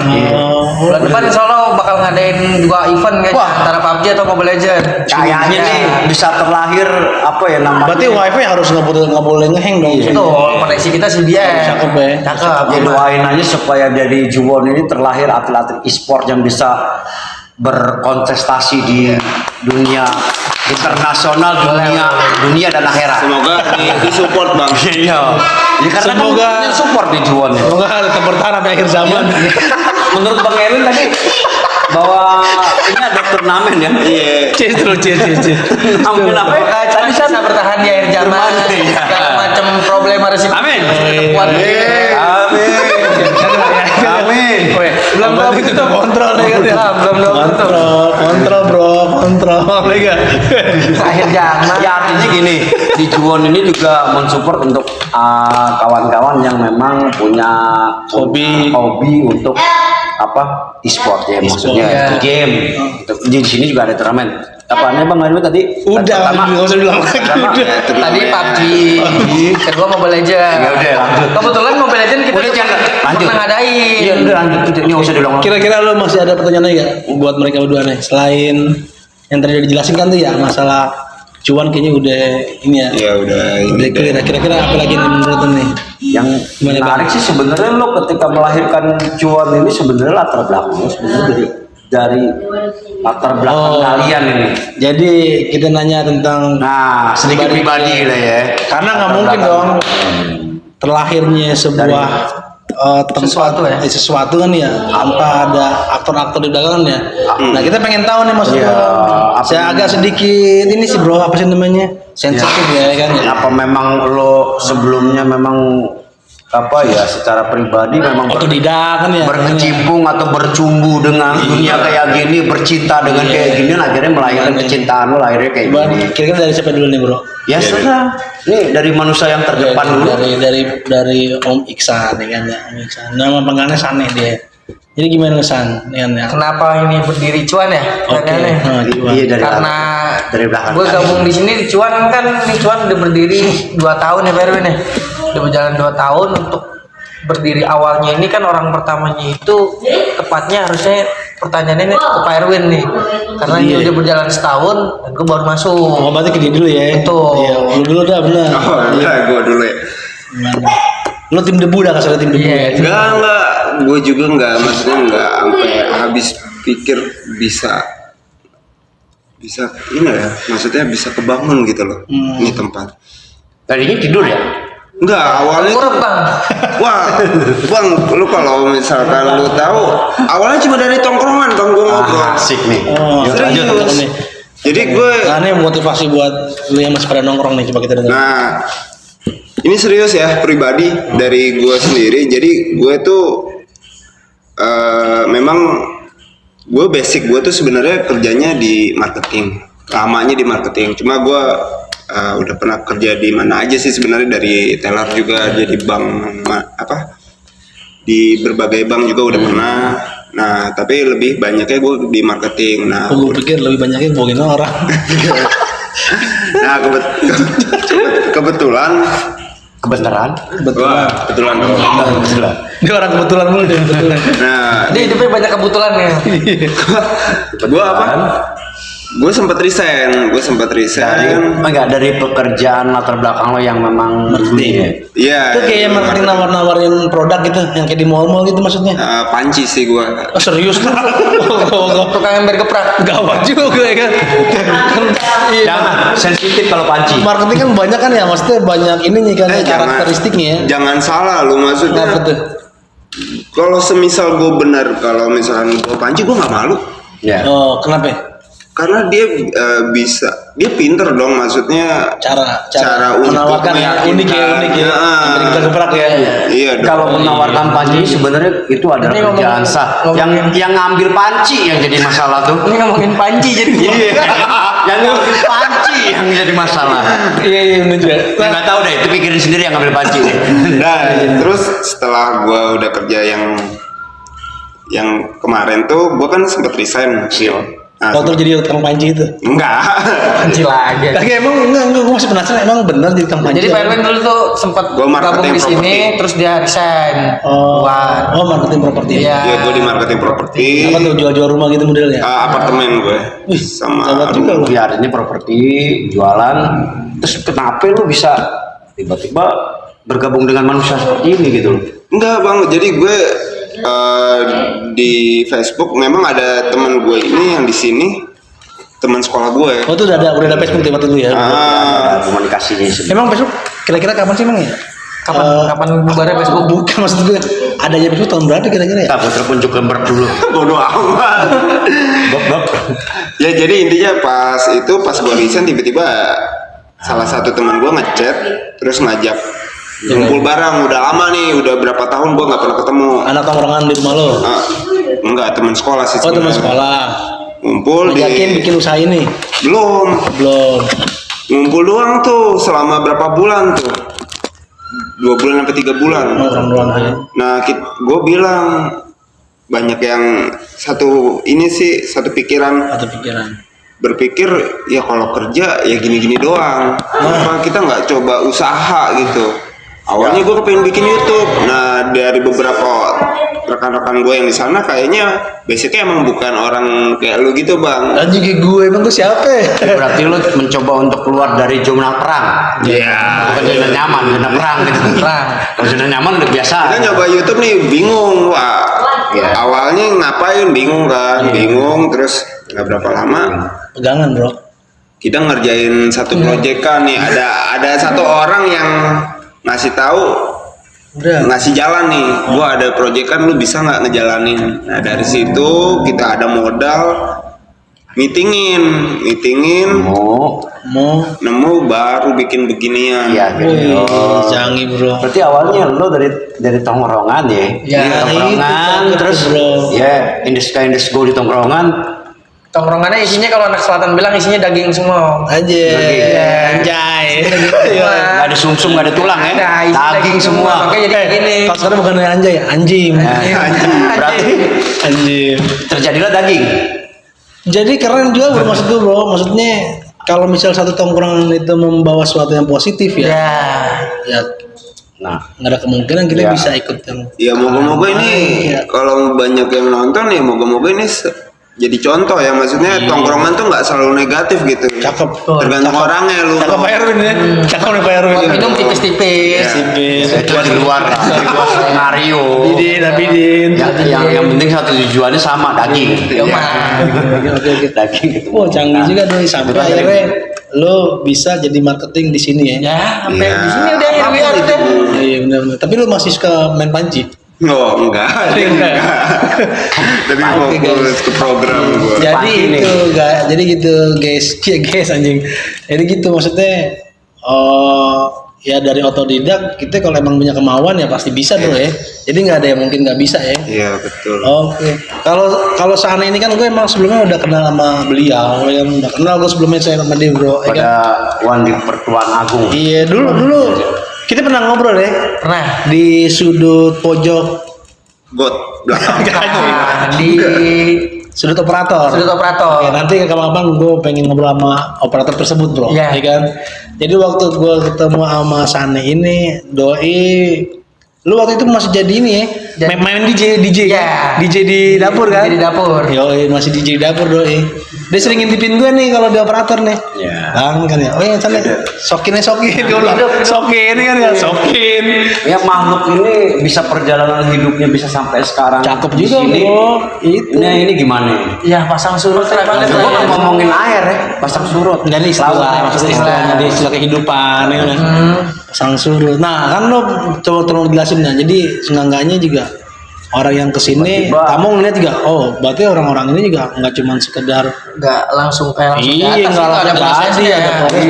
Iya. Bulan depan insya Allah bakal ngadain 2 event kayaknya Wah. antara PUBG atau Mobile Legends. Kayaknya nih bisa terlahir apa ya namanya? Berarti wifi harus nggak boleh ngehang dong. Itu koneksi kita CBS. Cakep ya. Cakep. Ya doain aja supaya dari Juwon ini terlahir atlet-atlet e-sport yang bisa berkontestasi di dunia internasional, dunia dan akhirat. Semoga disupport bang. Iya. Ya karena Semoga kan support di Juwon ya. Semoga tetap bertahan sampai akhir zaman. Menurut Bang Erwin tadi bahwa ini ada turnamen ya. Iya. Cheers terus, cheers. Turnamen apa ya? Tadi bisa bertahan di akhir zaman, Iya. segala macam problema resiko. Amin. Kuat. Amin. Amin. Belum itu kontrol deh kan ya. Kontrol bro, kontrol ya. Akhir zaman. Ya artinya gini, di Juwon ini juga mensupport untuk kawan-kawan yang memang punya Hobi. untuk apa e-sport ya, maksudnya ya. itu game. Di sini juga ada turnamen. Apa nih Bang Arif tadi? Udah, nggak usah bilang lagi. Pertama, Udah. Tadi PUBG, kedua Mobile Legends. Ya udah, lanjut. Kebetulan Mobile Legends kita Udah, jangan, lanjut. pernah ngadain. Iya udah lanjut, ini nggak usah diulang. Kira-kira lo masih ada pertanyaan lagi gak buat mereka berdua nih? Selain yang tadi udah dijelasin kan tuh ya masalah cuan kayaknya udah ini ya. Ya udah Udah ini clear. deh. Kira-kira apa lagi nih menurut lo nih? Yang Gimana, menarik Bang? sih sebenarnya lo ketika melahirkan Juwon ini sebenarnya latar belakangnya sebenarnya dari latar belakang kalian ini. Jadi kita nanya tentang Nah, sedikit pribadi lah ya. karena nggak Latar mungkin belakang. dong terlahirnya sebuah tempat Sesuatu ya? sesuatu kan ya tanpa ada aktor-aktor di belakangnya. Nah kita pengen tahu nih maksudnya. Iya, apa Saya ini? agak sedikit ini sih bro, apa sih namanya sensitif ya kan ya. Apa memang lo sebelumnya memang apa ya secara pribadi memang Otodidak kan ya. berkecimpung atau bercumbu dengan dunia kayak gini, bercinta dengan kayak gini, akhirnya melahirkan kecintaan lo lahirnya kayak Bang, gini. kira-kira dari siapa dulu nih bro? Ya sudah, nih dari manusia yang terdepan dulu. Dari Om Iksan ya kan ya. Om Iksan. Nama panggilannya Sane dia. Jadi gimana San? Ya, kan, ya. Kenapa ini berdiri cuan ya? Oke. Pertanyaannya. Nah, Cuan. Iya Karena dari belakang. gue gabung di sini di Cuan kan, ini Cuan udah berdiri 2 tahun ya Pak Erwin ya. Udah berjalan 2 tahun untuk berdiri awalnya ini kan orang pertamanya itu tepatnya harusnya pertanyaannya ini ke Pak Erwin nih. Karena ini Iya. udah berjalan setahun dan gue baru masuk. Oh, berarti ke dia dulu ya. Betul. Iya, lu dulu dah benar. Oh enggak, gue dulu ya. Gimana? Lu tim debu dah kasar tim debu. Iya. Ya. Enggak, gue juga enggak, maksudnya enggak sampai habis pikir bisa ini ya, maksudnya bisa kebangun gitu loh, ini tempat. Tadinya tidur ya? Enggak, awalnya Kurang bang. wah, bang, lu kalau misalkan lu tahu, awalnya cuma dari tongkrongan bang, gue ngobrol. Asik nih. Oh, Yuk, Serius. lanjut. nih. Jadi gue, Nah, ini motivasi buat lu yang masih pada nongkrong nih, coba kita dengar. nah, ini serius ya, pribadi dari gue sendiri. Jadi gue tuh memang gue basic gue tuh sebenarnya kerjanya di marketing, lamanya di marketing. Cuma gue udah pernah kerja di mana aja sih sebenarnya, dari teller juga, jadi bank di berbagai bank juga udah pernah. Nah tapi lebih banyaknya gue di marketing. Nah Gue pikir lebih banyaknya bohongin orang. nah kebetulan Kebenaran? Wah, kebetulan dong. Kebetulan. Dia orang kebetulan mulu dia kebetulan. Nah Dia hidupnya banyak kebetulan ya. gue apa? Gue sempat resign. Dari enggak dari pekerjaan latar belakang lo yang memang Marketing. ya? Iya. Itu kayak marketing nawar-nawarin produk gitu, yang kayak di mall-mall gitu maksudnya. Panci sih gue. Oh, serius tuh? Tukang ember geprak. Gawat juga ya kan. Iya. Jangan sensitif kalau panci. Marketing kan banyak kan ya, maksudnya banyak ininya kan Jangan- karakteristiknya ya. Jangan salah lu, maksudnya. Apa tuh? Kalau semisal gue benar, kalau misalkan gue panci, gue nggak malu. Ya. Oh, kenapa? Ya? Karena dia dia pinter dong, maksudnya Cara untuk menawarkan yang unik ya, meyakinkan. kita geprak ya. Iya dong. Kalau menawarkan panci sebenarnya itu adalah Ini kerjaan ngomongin- sah. ngomongin- Yang ngambil panci yang jadi masalah tuh. Ini ngomongin panci jadi gua. Iya. Yang ngambil panci yang jadi masalah. Iya benar juga. Ya, nggak tahu deh, itu pikirin sendiri yang ngambil panci deh. Nah, terus setelah gue udah kerja yang kemarin tuh, gue kan sempet resign. Nah, Kau tuh jadi tukang panci itu. enggak. Panci lagi. Lagi emang enggak, gue masih penasaran emang bener jadi tukang panci. Jadi Pak Erwin dulu tuh sempat Gua marketing gabung di sini, properti. terus dia resign. Oh, Keluar. marketing properti. Iya. Ya gue di marketing properti. Apa tuh jual-jual rumah gitu modelnya? Apartemen gue Wih, sama gawat juga loh. Ya artinya properti, jualan. Terus kenapa lu bisa tiba-tiba bergabung dengan manusia seperti ini gitu loh. Enggak bang, jadi gue di Facebook memang ada teman gue ini yang di sini, teman sekolah gue. Oh tuh udah ada Facebook waktu itu ya. Ada komunikasinya sih. Emang Facebook kira-kira kapan sih emang ya? Kapan bubarnya Facebook? Bukan, maksud gue ada ya Facebook tahun berapa kira-kira ya? Kita gue telepon Zuckerberg dulu. Bodoh amat. Bob. Ya jadi intinya pas gue resign tiba-tiba salah satu teman gue ngechat terus ngajak ngumpul bareng. Udah lama nih, udah berapa tahun gue nggak pernah ketemu. Anak tongkrongan di rumah lo? Enggak, teman sekolah sih. Oh teman sekolah. Ngumpul Ngajakin bikin usaha ini? Belum. Ngumpul doang tuh selama berapa bulan tuh? 2 bulan sampai 3 bulan. Orang doang ya. Nah, gue bilang banyak yang satu pikiran. Atau pikiran. Berpikir ya kalau kerja ya gini-gini doang. Kenapa kita nggak coba usaha gitu? Awalnya gue kepengen bikin YouTube. Nah, dari beberapa rekan-rekan gue yang di sana kayaknya basicnya emang bukan orang kayak lu gitu bang. Anjing kayak gue, emang gue siapa ya? Berarti lu mencoba untuk keluar dari zona perang. Iya. Bukan zona nyaman, zona perang gitu. Perang. Kalau zona nyaman udah biasa. Kita nyoba YouTube nih bingung, wah. Awalnya ngapain bingung kan, bingung terus nggak berapa lama Pegangan bro. kita ngerjain satu proyekan nih, ada satu orang yang ngasih tahu, ngasih jalan nih, gua ada proyekan lu bisa nggak ngejalanin. Nah dari situ kita ada modal meetingin Mau. nemu baru bikin beginian. Iya gitu. Canggih bro. Berarti awalnya lo dari tongkrongan ya. Ya, Di tongkrongan itu, terus bro. ya industri go di tongkrongan. Tongkrongannya isinya kalau anak selatan bilang isinya daging semua. Anjay. Gak ada sumsum, gak ada tulang ya. Ada, isi Daging semua. Makanya jadi kayak gini. Kalau sekarang bukan anjay, anjing. Berarti Anjing. terjadilah daging. Jadi keren juga bro, maksud gue bro. Maksudnya kalau misal satu tongkrongan itu membawa sesuatu yang positif ya, ya Nah, nggak ada kemungkinan kita Ya. bisa ikut yang Ya moga-moga ini kalau banyak yang nonton ya moga-moga ini jadi contoh ya, maksudnya tongkrongan tuh nggak selalu negatif gitu. cakep. Tergantung orangnya lu. Cakep Pak Erwin ya. Cakep nih Pak Erwin. Buat minum tipis-tipis. itu di luar skenario. Bidin. Yang penting satu tujuannya sama, daging. Ya, mah. Oke. Daging ketemu. Oh canggih juga doi sampai akhirnya lo bisa jadi marketing di sini ya. Ya, sampai Ya, di sini udah ya, apapun biar itu. deh. Iya benar. Tapi lo masih suka main panci? Oh enggak. Tapi fokus ke program gua. Jadi Panci nih. itu jadi gitu guys, ya guys anjing. Jadi gitu maksudnya. Ya dari otodidak kita kalau emang punya kemauan ya pasti bisa bro ya. Jadi nggak ada yang mungkin nggak bisa ya. Iya betul. Oke. Kalau Sana ini kan gue emang sebelumnya udah kenal sama beliau, yang udah kenal gue sebelumnya saya sama dia bro. Ya kan? Pada Wan di Pertuan Agung. Iya dulu kita pernah ngobrol ya Pernah. di sudut pojok Got belakang. Nah, di sudut operator. sudut operator. Oke, nanti kapan-kapan gue pengen ngobrol sama operator tersebut bro, Iya. ya kan? Jadi waktu gue ketemu sama Sane ini, doi, lu waktu itu masih jadi ini ya, Jadi- main DJ, Iya. DJ di dapur kan? Di dapur. Yoi, masih DJ di dapur doi. Dia sering ngintipin gue nih kalau di operator nih. Iya. Bang kan ya, oh ya Sane, sokin gue bilang, sokin ini kan ya, sokin. Ya makhluk ini bisa perjalanan hidupnya bisa sampai sekarang. Cakep di juga sini. bro, itu. Ini gimana? Ya, pasang surut lah. Gue kan ngomongin air ya, pasang surut. Dan istilah, maksudnya istilahnya dia istilah kehidupan ya kan. Pasang surut. Nah kan lo coba tolong jelasin ya. Jadi seenggaknya juga orang yang kesini, Tiba-tiba. kamu ngeliat juga, oh berarti orang-orang ini juga nggak cuma sekedar Nggak langsung kayak langsung iya ke atas, nggak itu langsung tadi ada proses. Iya,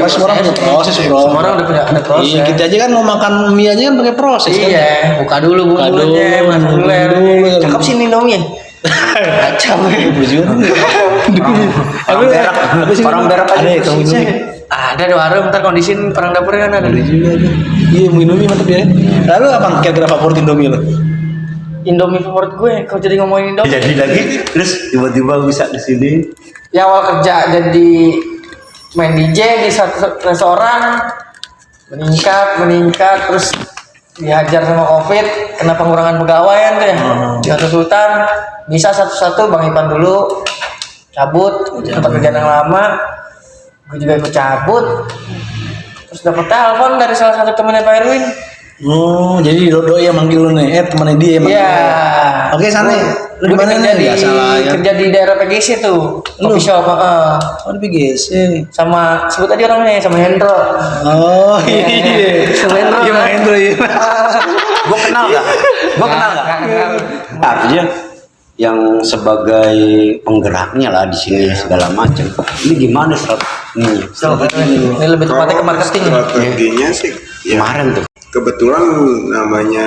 Semua orang punya proses bro. Semua orang udah punya ada proses. Iya kita aja kan mau makan mie aja kan pakai proses kan. Iya, buka dulu Buka dulu, bumbunya, masuk dulu. dulu. Cakep sih Indomie. Kacau. Berjuang. Orang berak, orang berak aja ada ya kalau bersih. minum. Ada di warung, ntar kondisin perang dapurnya kan ada. Ada juga ada. Iya mau Indomie mantep ya. Lalu apa kira-kira favorit Indomie lo? Indomie favorit gue kalau jadi ngomongin Indomie. Jadi lagi, terus tiba-tiba bisa di sini. Ya awal kerja jadi main DJ di satu restoran, meningkat terus dihajar sama COVID, kena pengurangan pegawai tuh ya. Di Sultan bisa satu-satu Bang Ipan dulu cabut tempat kerjaan yang lama, gue juga ikut cabut. Terus dapat telepon dari salah satu temannya Pak Erwin, Oh, jadi Dodo yang manggil lu nih, temannya dia yang manggil. Iya. Oke, Sane. Lu di Gue mana kerja nih? di Biasa lah ya. kerja di daerah PGC tuh. Coffee shop, Oh, di PGC. sama sebut aja orangnya sama Hendro. Oh, iya. Sama Hendro. Iya, main Hendro iya. Gue kenal gak? Gue kenal gak? Nggak. Artinya yang sebagai penggeraknya lah di sini segala macam. Ini gimana strateginya? Ini lebih tepatnya ke marketing. Strateginya sih ya Kemarin tuh. kebetulan namanya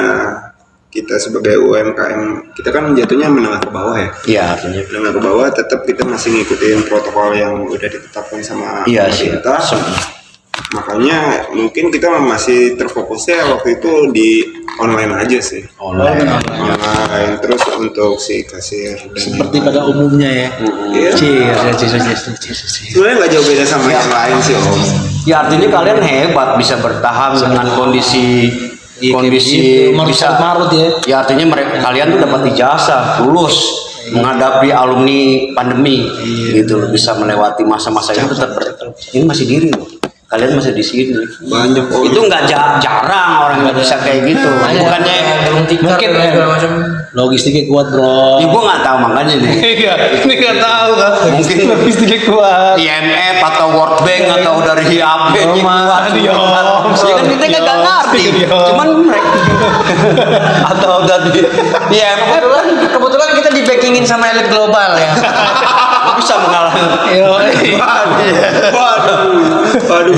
kita sebagai UMKM, kita kan jatuhnya menengah ke bawah ya. Iya artinya. Menengah ke bawah tetap kita masih ngikutin protokol yang udah ditetapkan sama Iya sih. pemerintah. Makanya mungkin kita masih terfokusnya waktu itu di online aja sih. Online. Online terus untuk si kasir dan Seperti pada umumnya ya. Iya. Cheers. sebenarnya nggak jauh beda sama yang lain sih Om. Ya artinya kalian hebat bisa bertahan dengan kondisi bisa marut ya. ya artinya mereka kalian tuh dapat ijazah lulus menghadapi alumni pandemi gitu loh, bisa melewati masa-masa itu tetap ini masih diri loh, kalian masih di sini Banyak Om. itu nggak jarang orang nggak bisa kayak gitu bukannya Mungkin segala macam. Logistiknya kuat, Bro. ya gue nggak tahu makanya nih Iya, ini nggak tahu kan. Mungkin logistiknya kuat. IMF atau World Bank atau dari AP Oh, Mas, ya kan kita nggak ngerti cuman mereka atau dari IMF Kebetulan kita di backingin sama elit global ya. bisa mengalahkan Waduh.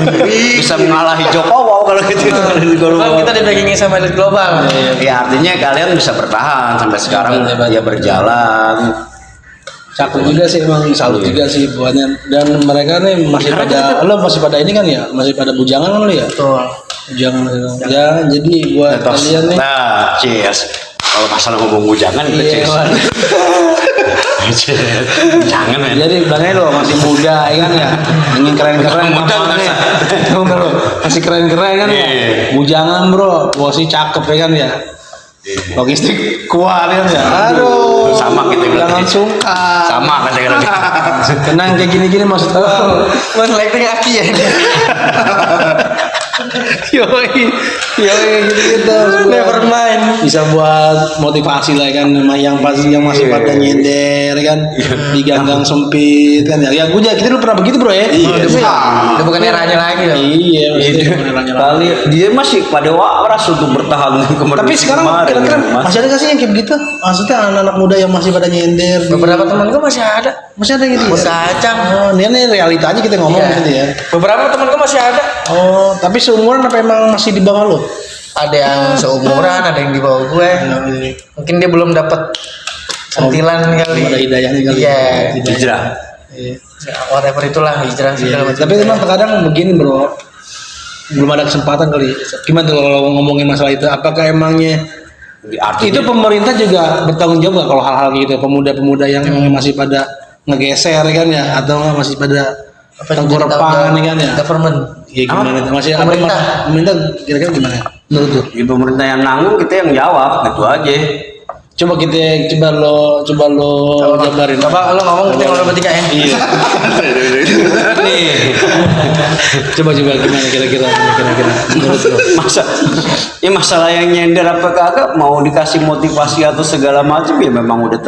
bisa mengalahi Jokowi kalau gitu Kebetulan kita di backingin sama elit global. ya artinya kalian bisa bertahan sampai sekarang ya berjalan Cakep juga sih, emang salut juga sih buatnya. Dan mereka nih masih pada, lo masih pada ini kan ya, masih pada bujangan kan lo ya. Betul. Bujangan ya, jadi buat kalian nih. nah cheers kalau masalah ngomong bujangan itu Iya, cheers Wan. jangan men Jadi bilangnya lo masih muda ya kan ya, ingin keren-keren Muda apa nih? masa. Tahu nggak lo? Masih keren-keren kan ya. Iya. Bujangan bro, posisi cakep ya kan ya. Logistik kuat kan ya. Aduh, Sama kita berarti. jangan sungkan. sama kan saya bilang. Tenang kayak gini-gini maksud lo. Mas lighting aki ya. Yoi gitu-gitu. Never mind. Bisa buat motivasi lah kan, yang masih pada nyender kan, di gang-gang sempit kan ya. Ya gue kita dulu pernah begitu bro ya. Udah bukan eranya lagi loh. Iya, maksudnya bukan eranya lagi. Kali dia masih pada waras untuk bertahan kemarin. Tapi sekarang kira-kira masih ada gak sih yang kayak begitu? Maksudnya anak-anak muda yang masih pada nyender. Beberapa teman gue masih ada. Masih ada gitu. Bos Ya? kacang. Oh, ini realita aja kita ngomong Iya. gitu ya. Beberapa teman gue masih ada. Oh, tapi seumuran apa emang masih di bawah lo? Ada yang seumuran, ada yang di bawah gue. Mungkin dia belum dapat sentilan kali. Ada hidayahnya kali. Iya. hijrah. Iya. Whatever itulah hijrah segala macam. Tapi memang terkadang begini bro, belum ada kesempatan kali. Gimana tuh kalau ngomongin masalah itu? Apakah emangnya Artinya, itu pemerintah juga bertanggung jawab nggak kalau hal-hal gitu? Pemuda-pemuda yang emang masih pada ngegeser kan ya, atau nggak masih pada tenggorokan kan ya? Government. Iya gimana? Tuh? Masih ada Pemerintah. pemerintah kira-kira gimana? Menurut tuh? di pemerintah yang nanggung kita yang jawab gitu aja. Coba lo jabarin. Coba lo ngomong kita ngobrol bertiga ya. Iya. Nih Coba gimana kira-kira menurut lo? masalah yang nyender apa kagak mau dikasih motivasi atau segala macam ya memang udah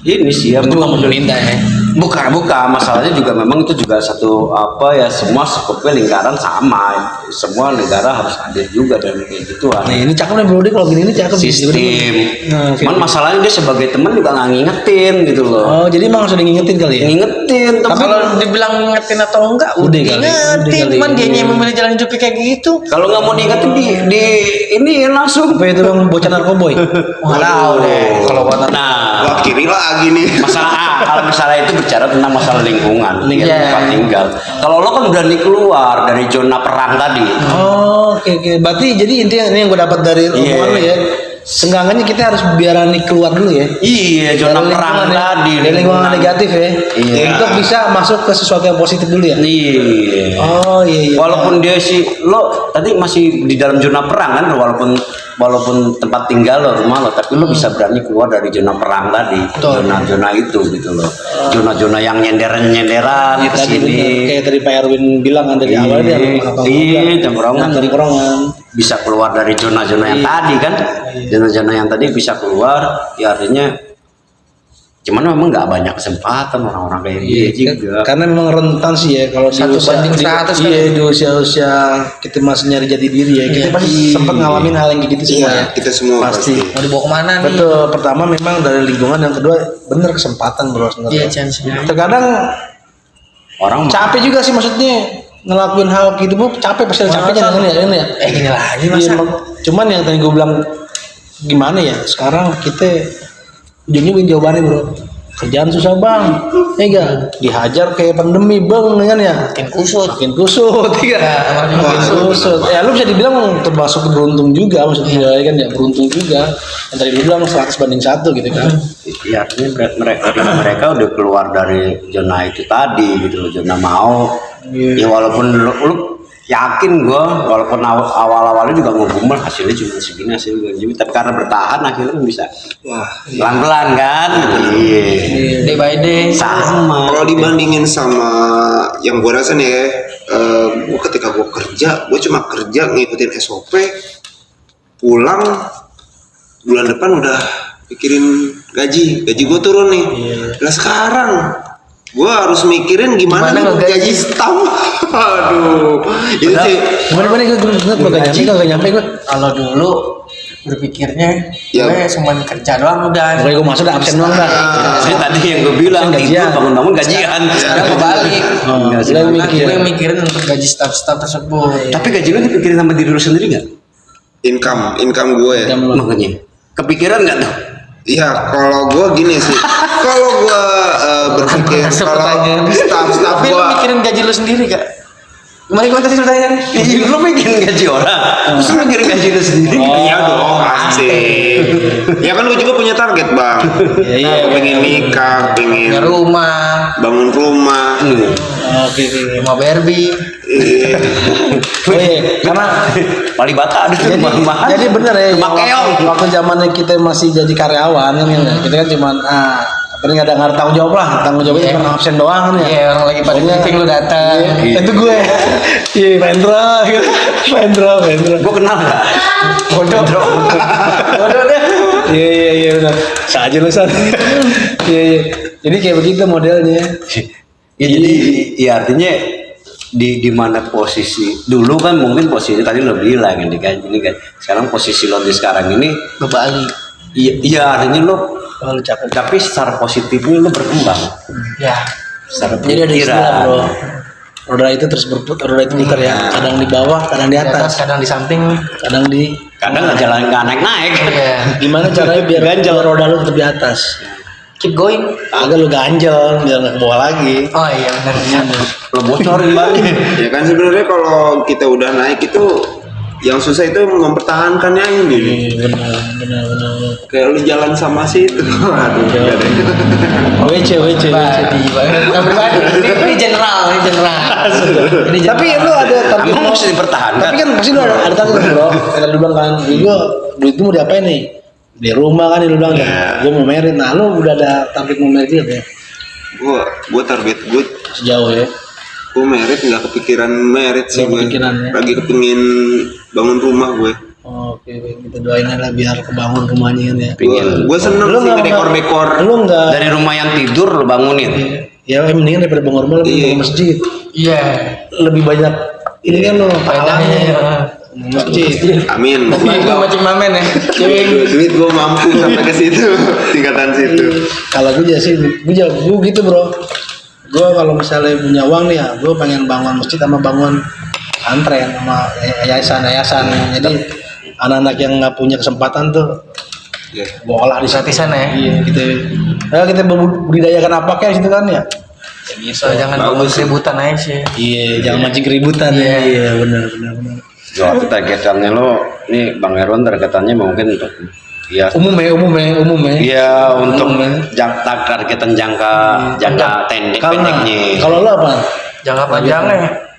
ini sih ya Itu memang nggak pemerintah ya. bukan masalahnya juga memang itu juga satu apa ya semua skupnya lingkaran sama semua negara harus hadir juga dan kayak gituan Nah ini cakep nih bro, dia kalau gini ini cakep. sistem Nah, cuman masalahnya dia sebagai teman juga nggak ngingetin gitu loh Oh jadi emang harus ngingetin kali ya? ngingetin tapi Kalau dibilang ngingetin atau enggak, Udah udah kali, udah ngingetin. kali. Cuman dia yang memilih jalan hidupnya kayak gitu. kalau nggak mau diingetin di ini langsung Apa itu bang bocah narkoboy? Nggak tahu deh. Kalau buat nah Wah kiri lagi nih. kalau misalnya itu bicara tentang masalah lingkungan Iya. tempat tinggal kalau lo kan berani keluar dari zona perang tadi Oh oke. Berarti jadi intinya ini yang gue dapat dari omongan Iya. lu ya. Senggangannya kita harus berani keluar dulu ya. Iya, zona Dari perang lingkungan ya. tadi. Dari lingkungan negatif ya. Iya. Untuk bisa masuk ke sesuatu yang positif dulu ya. Iya. Oh iya. Walaupun dia sih lo tadi masih di dalam zona perang kan, walaupun tempat tinggal lo, rumah lo, tapi lo bisa berani keluar dari zona perang tadi, zona-zona itu gitu loh, zona-zona yang nyenderan ke Tadi bener, sini. kayak tadi Pak Erwin bilang kan dari awal dia Tongkrongan bisa keluar dari zona-zona yang tadi kan, zona-zona yang tadi bisa keluar, ya artinya cuman memang nggak banyak kesempatan orang-orang kayak dia juga. Karena memang rentan sih ya kalau di 1/100 kan. Iya, di usia-usia kita masih nyari jati diri ya. Kita pasti sempat ngalamin hal yang kayak gitu semua ya. Kita semua Pasti. Mau dibawa kemana nih? Betul. Pertama memang dari lingkungan, yang kedua bener kesempatan bro Iya, sebenarnya. chance. Terkadang Orang capek juga sih maksudnya ngelakuin hal gitu bu, capek pasti ada capeknya kan ya, ini ya. Gini lagi Iya, masa. cuman yang tadi gue bilang gimana ya, sekarang kita ujungnya win jawabannya bro, kerjaan susah bang, ya enggak, dihajar kayak pandemi bang, kan ya, Makin kusut. makin kusut, ya makin kusut. Ya lu bisa dibilang termasuk beruntung juga, maksudnya ya kan ya, beruntung juga. Yang tadi lu bilang 100/1 gitu kan. ya artinya mereka udah keluar dari zona itu tadi gitu loh, zona mau. Ya walaupun lu yakin gue, walaupun awal-awalnya juga ngomong hasilnya cuma segini, tapi karena bertahan akhirnya kan bisa pelan-pelan kan. Iya. Day by day. Sama. Kalau dibandingin sama yang gue rasa nih ya, gue ketika gue kerja, gue cuma kerja ngikutin SOP, pulang bulan depan udah pikirin gaji gue turun nih. Nah sekarang gue harus mikirin gimana gaji staff. Aduh, itu sih. Gimana gue gak nyampe gue. Kalau dulu berpikirnya Ya. gue cuma kerja doang udah. Pokoknya gue masuk udah absen doang dah. Jadi tadi yang gue bilang Gajian. tidur bangun-bangun gajian. Sekarang kebalik. Enggak sih. Karena gue mikirin untuk gaji staff-staff tersebut. Tapi gaji lu dipikirin sama diri lu sendiri nggak? Income gue ya. Makanya kepikiran nggak tuh? Iya, kalau gue gini sih. Kalau gue berpikir kalau staff Tapi gue lu mikirin gaji lu sendiri gak? Gimana tadi ceritanya? Lu mikirin gaji orang, terus lu mikirin gaji lu sendiri. iya dong pasti. Ya kan gue juga punya target bang. Iya. Gue pengen nikah, pengen Punya rumah, bangun rumah. Oke. rumah Barbie. Iya. Oh iya, karena Paling bata ada tuh mahal. jadi bener ya, Rumah keong. waktu zamannya kita masih jadi karyawan kan ya, kita kan cuman paling ada nggak ada tanggung jawab lah, tanggung jawabnya cuma absen doang kan ya. Iya, orang lagi pada Pokoknya- meeting lu datang. Iya. Itu gue, iya Pendra, Pendra. Gue kenal nggak? Bodoh. Bodoh deh. Iya benar. Saja lu san. Iya. Jadi kayak begitu modelnya. Ya, jadi ya artinya di mana posisi dulu kan mungkin posisi tadi lo bilang ini kan sekarang posisi lo di sekarang ini Berbalik. iya artinya lo Oh, lu cakep. tapi secara positifnya lo berkembang Ya. secara Jadi ada istilah pemikiran. bro. Roda itu terus berputar, roda itu muter ya. Kadang di bawah, kadang di Di atas, atas, kadang di samping. kadang di. kadang nggak jalan nggak naik Iya. Gimana caranya biar roda lu tetap di atas? Keep going. Agak lu ganjel, biar nggak ke bawah lagi. Oh iya benar. lo bocorin lagi Ya kan sebenarnya kalau kita udah naik itu yang susah itu mempertahankannya ini. Benar. Kayak lu jalan sama situ. Aduh, enggak deh. WC. Pribadi banget. Nggak pribadi. Ini general. Ini Tapi lu ada target emang mesti dipertahankan Tapi kan pasti lu ada target bro. Kayak lu bilang kan, gua duit itu mau diapain nih? Di rumah kan lu bilang kan. Gua mau merit. Nah, lu udah ada target mau merit juga ya? Gua target gue Sejauh ya. gue merit nggak kepikiran merit sih Nggak gue. kepikiran ya? Lagi kepingin bangun rumah gue. Oke, kita doain aja lah biar kebangun rumahnya kan ya. Gue seneng Lu sih nggak- dekor-dekor. Lu enggak dari rumah yang tidur lo bangunin ya mendingan daripada bangun rumah lu bangun masjid. Iya. Lebih banyak ini kan lo Faedahnya. masjid. Amin. Gue macam mamen ya. Duit gue mampu sampai ke situ, tingkatan situ. Kalau gue sih, gue gitu bro. Gue kalau misalnya punya uang nih ya, gue pengen bangun masjid sama bangun antren sama yayasan. Jadi anak-anak yang nggak punya kesempatan tuh, Ya. gue olah di Gratisan ya. Iya, kita budidayakan apa kayak gitu kan ya. So, jangan bangun Bagus sih. keributan aja sih. Iya, jangan mancing keributan ya. Iya, benar. waktu targetannya lo ini Bang Erwan targetannya mungkin untuk Ya, Umumnya. iya untuk targetan jangka pendeknya. Kalau lo apa? Jangka panjangnya.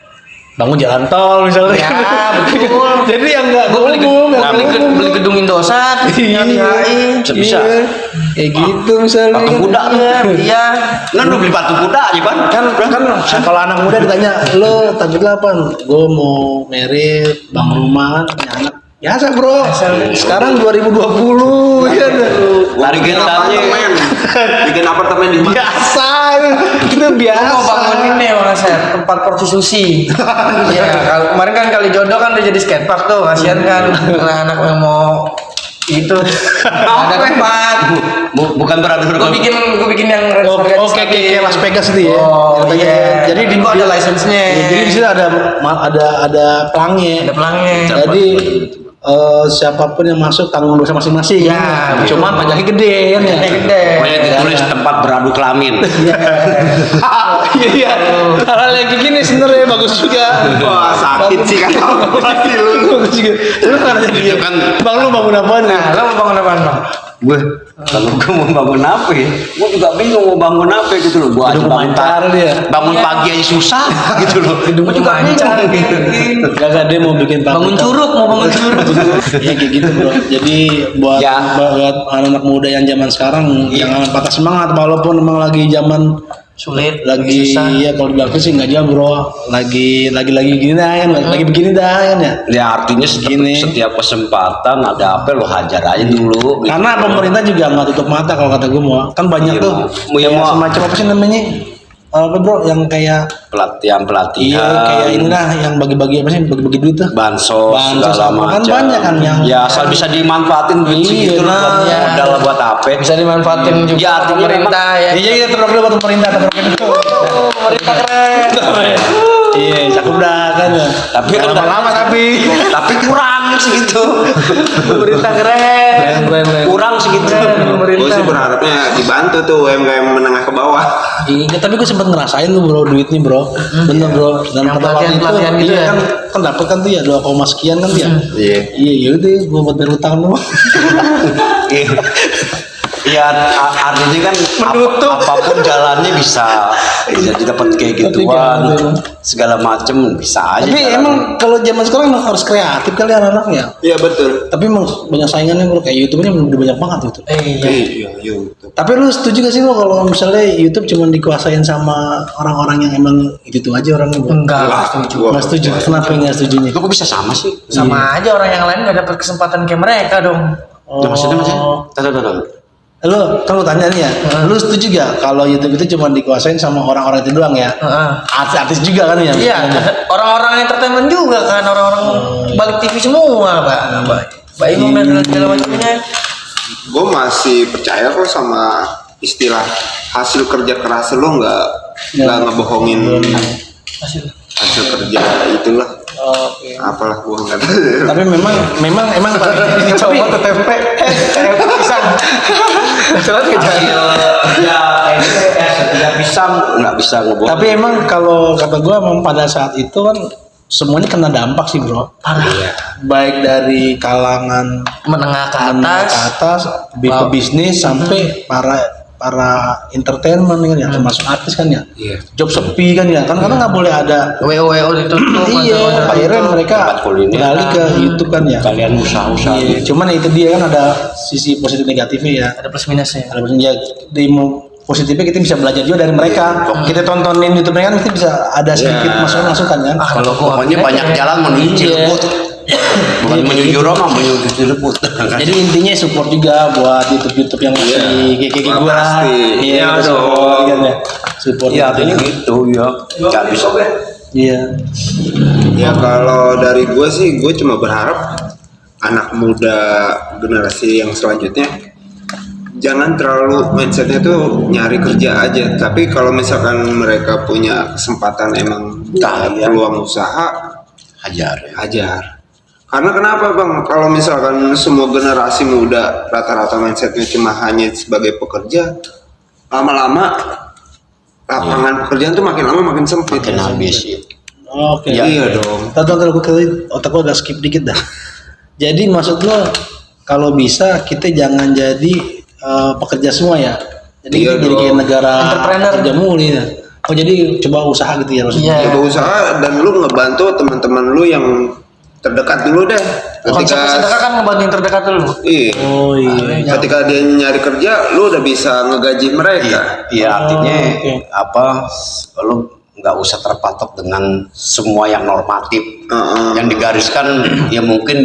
Bangun jalan tol misalnya. Ya, betul. Jadi yang nggak Gue umum, beli gedung Indosat, yang di HI. Bisa. Kayak gitu misalnya. Patung kuda tuh. Iya. Kan lu beli patung kuda aja kan? kan kalau anak muda ditanya lo target lo apa? Gue mau merit, bangun rumah, punya anak. Biasa bro. Sekarang 2020 ya. Targetannya Bikin apartemen di mana? Biasa. Itu Gue biasa. mau bangun ini Bang Asep, tempat prostitusi. Iya, kemarin kan Kali Jodoh kan udah jadi skatepark tuh, kasihan kan anak-anak yang mau itu ada tempat. bukan berarti Gue bikin yang Oke, kayak Las Vegas itu ya. Oh Katanya. iya. Jadi di gua ada license-nya. Jadi di situ ada pelangnya. Ada pelangnya. Jadi siapapun yang masuk tanggung dosa masing-masing. Ya, betul. Cuma pajaknya gede kan ya. Gede. Pokoknya ditulis tempat beradu kelamin. Iya. Hal yang kayak gini sebenarnya bagus juga. Wah, sakit sih kan. Bagus juga. Lu kan ada dia. Itu kan Bang lu bangun apaan? Nah, lo mau bangun apaan Bang? gue kalau gue mau bangun apa ya? Gue juga bingung mau bangun apa gitu loh. Gue aja Hidup bangun mancar dia. bangun pagi aja susah gitu loh. Gue juga mancar gitu. Gak dia mau bikin Bangun curug, mau bangun curug. Iya kayak gitu bro. Jadi buat Ya. buat anak-anak muda yang zaman sekarang jangan patah semangat walaupun memang lagi zaman Sulit, lagi susah. ya kalau dibilang sih nggak jauh bro. Lagi gini dah kan, lagi begini dah kan ya. Ya artinya setiap kesempatan ada apa lo hajar aja dulu. gitu. Karena pemerintah juga nggak tutup mata kalau kata gue mau. Kan banyak Iya, tuh Mau. Iya, kayak mau. semacam apa sih namanya? Apa bro? Yang kayak pelatihan iya kayak inilah yang bagi-bagi apa sih? Bagi-bagi duit tuh. bansos Bansos segala apa, kan macam. banyak kan yang- ya asal bisa dimanfaatin duit Iya, segitu loh buat nah. modal buat apa? Bisa dimanfaatin juga Ya, artinya pemerintah ya. Iya iya terus buat pemerintah itu. Pemerintah keren. Iya cakep dah kan ya. Tapi kan lama-lama tapi. tapi kurang segitu. Pemerintah keren. Kurang segitu. Gue sih berharapnya dibantu tuh UMKM menengah ke bawah. Iya, tapi gue sempat ngerasain tuh bro duitnya bro, bener bro. Dan Yang pada waktu itu, pelatihan gitu iya ya? kan dapat kan tuh ya 2, sekian kan ya. Iya. Iya, yaudah gue buat bayar utang lu. Iya. Iya, artinya kan apapun jalannya bisa didapat kayak gituan, segala macem bisa aja. Tapi jalannya. emang kalau zaman sekarang emang harus kreatif kali anak-anaknya. Iya betul. Tapi emang banyak saingannya bro, kayak YouTube-nya udah banyak banget gitu. Iya. Iya. Tapi lu setuju gak sih lo kalau misalnya YouTube cuma dikuasain sama orang-orang yang emang itu aja orangnya bro? Enggak setuju. Nggak setuju. Kenapa nggak setujunya? Lu kok bisa sama sih? Sama aja orang yang lain gak dapat kesempatan kayak mereka dong. Ya, maksudnya Tahu. Lo kan lu tanya nih ya, lu setuju gak kalau YouTube itu cuma dikuasain sama orang-orang itu doang ya? Heeh. Artis juga kan ya? Iya, orang-orang entertainment juga kan, orang-orang balik TV semua, Pak. Mbak Imam dan segala macamnya. Gue masih percaya kok sama istilah hasil kerja keras lo nggak ngebohongin hasil kerja itulah. Oke. Apalah gue nggak tahu. Tapi memang Ini coba tuh tempe, pisang. Terus Hasil ya kayak gitu ya setiap pisang nggak bisa ngebohong. tapi emang kalau kata gue memang pada saat itu kan semuanya kena dampak sih bro. parah. Baik dari kalangan Menengah ke menengah ke atas. atas, ke bisnis sampai para entertainment kan ya, termasuk artis kan ya. Iya. Job sepi kan ya, kan karena nggak boleh ada. WO ditutup. Iya, akhirnya mereka Tempat kuliner. beralih ke YouTube kan ya. Kalian usaha-usaha. Iya, cuman itu dia kan ada sisi positif negatifnya ya. Ada plus minusnya. Ada ya, di positifnya kita bisa belajar juga dari mereka. Kita tontonin YouTube mereka kan kita bisa ada sedikit masukan kan. Kalau gua Pokoknya banyak jalan menuju Cilebut. Bukan menuju Roma, menuju Cilebut. Jadi intinya support juga buat YouTube yang masih kayak Wah, gue lah. pasti. Iya, Iya, support dong. kan ya. Support Iya, artinya gitu ya. Nggak bisa. Iya. Ya kalau dari gue sih gue cuma berharap anak muda generasi yang selanjutnya jangan terlalu mindsetnya tuh nyari kerja aja. Tapi kalau misalkan mereka punya kesempatan emang peluang usaha, Hajar ya. hajar. Karena kenapa bang? Kalau misalkan semua generasi muda rata-rata mindsetnya cuma hanya sebagai pekerja, lama-lama lapangan pekerjaan tuh makin lama makin sempit. Makin habis ya. Oke. Iya dong. Tahu gue otak gue agak skip dikit dah. Jadi maksud lo kalau bisa kita jangan jadi pekerja semua ya. Jadi Iya kita jadi kayak dong. negara Entrepreneur. kerja mulu ya. Oh jadi coba usaha gitu ya maksudnya. Iya. Coba usaha dan lu ngebantu teman-teman lu yang terdekat dulu deh. Konsep sedekah kan ngebantu yang terdekat dulu. Iya. Oh iya. Ketika dia nyari kerja, lu udah bisa ngegaji mereka. Iya, artinya oke. apa? Lu nggak usah terpatok dengan semua yang normatif. Yang digariskan ya mungkin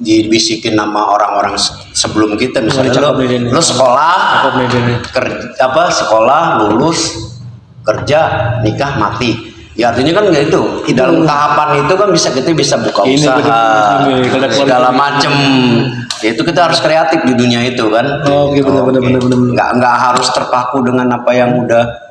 dibisikin nama orang-orang sebelum kita, misalnya cakep nih, lu sekolah, Cakep nih, Denny. sekolah lulus, kerja, nikah, mati. Ya artinya kan nggak itu. Di dalam tahapan itu kan kita bisa buka Ini usaha, bener-bener, kalau segala macem. Ya itu kita harus kreatif di dunia itu kan. Oke, bener. Nggak harus terpaku dengan apa yang udah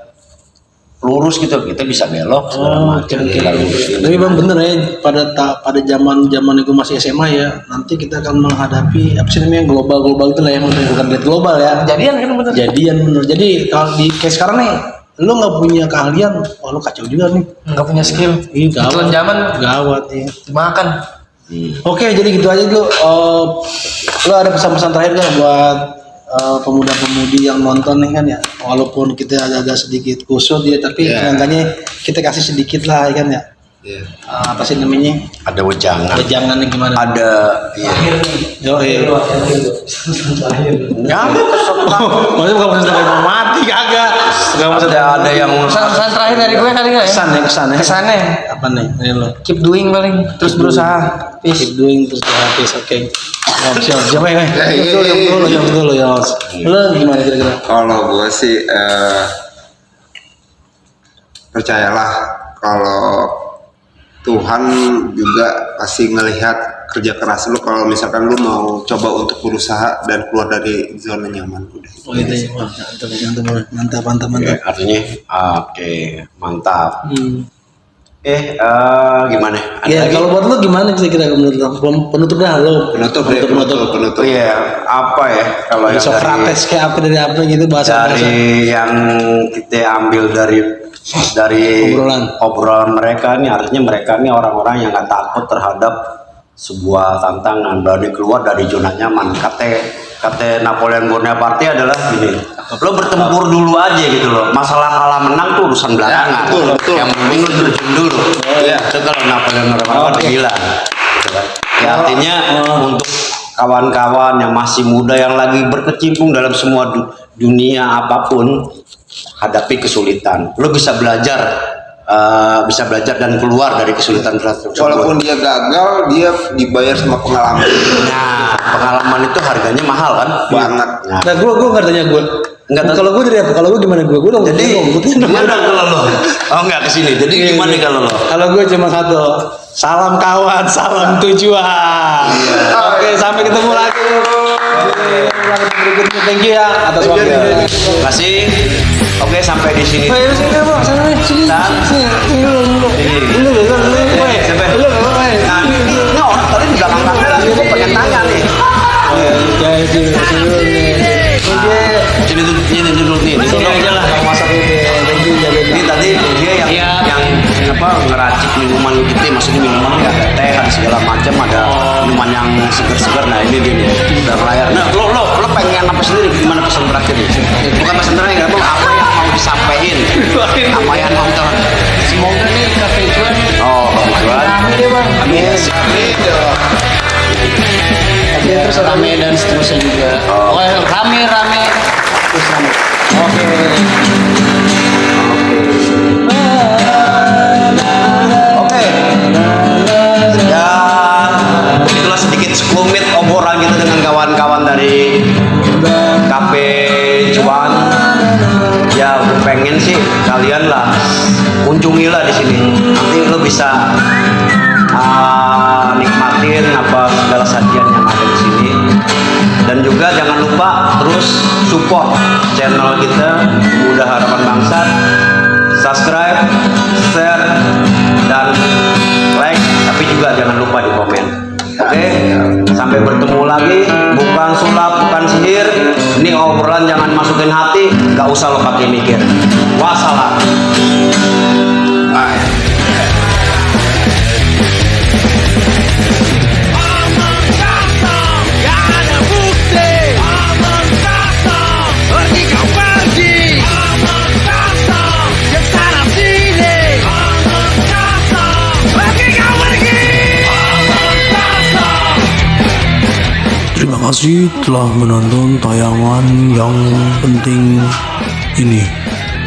lurus gitu. Kita bisa belok segala macam. Kita lurusin. Tapi bang bener ya pada zaman itu masih SMA ya, nanti kita akan menghadapi apa sih namanya global itu lah ya, maksudnya bukan red global ya. Jadian kan bener. Jadian bener. Jadi kalau di kayak sekarang nih, lu nggak punya keahlian, wah lu kacau juga nih. Nggak punya skill. Ih, Ituan zaman gawat ya. dimakan. Oke, jadi gitu aja dulu. Lu ada pesan-pesan terakhir nggak buat pemuda-pemudi yang nonton nih kan ya? Walaupun kita agak sedikit kusut ya, tapi Iya. seenggaknya kita kasih sedikit lah ya kan ya. Iya. Apa sih namanya? Ada wejangan. Jangan gimana? Ada iya. Yo, Ya, maksudnya bukan pesan terakhir mau mati kagak. Enggak maksudnya ada yang Pesan terakhir dari gue kali nggak ya? kesan ya. Kesannya Apa nih? Ini lo. keep doing paling terus berusaha. Peace. Keep doing terus habis, oke. Siap, siapa ya? Iya. Betul ya. Lo gimana kira-kira? Kalau gue sih percayalah kalau Tuhan juga pasti ngelihat kerja keras lu. Kalau misalkan lu mau coba untuk berusaha dan keluar dari zona nyaman udah. Oh itu ya, wah, mantap. Oke, artinya oke, mantap. Gimana? Ada Ya lagi? kalau buat lo gimana kira-kira menurut lo? Penutup dah lo. Penutup. Oh iya, apa ya kalau Dari yang Socrates kayak apa dari apa gitu bahasa dari yang kita ambil dari obrolan mereka nih, artinya mereka nih orang-orang yang nggak takut terhadap sebuah tantangan, berani keluar dari zona nyaman. Kata Napoleon Bonaparte adalah gini, lo bertempur dulu aja gitu loh, masalah kalah menang tuh urusan belakangan. betul. Yang penting lo terjun dulu. Itu kalau Napoleon Bonaparte bilang gitu kan. Ya artinya untuk kawan-kawan yang masih muda yang lagi berkecimpung dalam semua dunia apapun, hadapi kesulitan. Lo bisa belajar dan keluar dari kesulitan tersebut. Walaupun dia gagal, dia dibayar sama pengalaman. Nah, pengalaman itu harganya mahal kan? Banget. Nah, Nah gue nggak tanya gue. Nggak tahu. Kalau gue dari apa? Kalau gue gimana gue? Gue dong. jadi gimana kalau lo? Oh nggak kesini. Jadi gimana kalau lo? Kalau gue cuma satu. Salam kawan, salam tujuan. Oke, sampai ketemu lagi. Berikutnya, thank you ya atas waktu. Terima kasih. Oke, sampai di sini. Ayo sini bang, sini. Dulu. Sampai. Nah, ini orang tadi di belakang kamera, gue pengen tanya nih. Sini duduk nih. Sini aja lah, masak ini. Thank you, Ini tadi dia yang apa ngeracik minuman gitu, maksudnya minuman ya teh ada segala macam, ada minuman yang seger-seger. Nah ini dia nih udah layar. Nah lo pengen apa sendiri? Gimana pesan terakhir nih? Bukan pesan terakhir, apa yang mau disampaikan? Apa yang nonton? Semoga nih Cafe Cuan. Oh, tujuan. Amin ya bang. Amin. Tapi terus rame dan seterusnya juga. Oh. Rame terus rame. Oke. Ya, itulah sedikit sekelumit obrolan kita dengan kawan-kawan dari Cafe Cuan. Ya, gue pengen sih kalian lah kunjungilah di sini. Nanti lo bisa nikmatin apa segala sajian yang ada di sini. Dan juga jangan lupa terus support channel kita Pemuda Harapan Bangsa, subscribe, share, dan like. Tapi juga jangan lupa di komen. Oke, sampai bertemu lagi. Bukan sulap, bukan sihir. Ini obrolan jangan masukin hati. Gak usah lo pakai mikir. Wassalam. Gotta kasih telah menonton tayangan yang penting ini.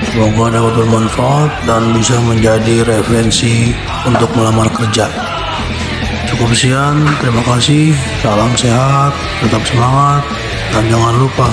Semoga dapat bermanfaat dan bisa menjadi referensi untuk melamar kerja. Cukup sekian, terima kasih, salam sehat, tetap semangat, dan jangan lupa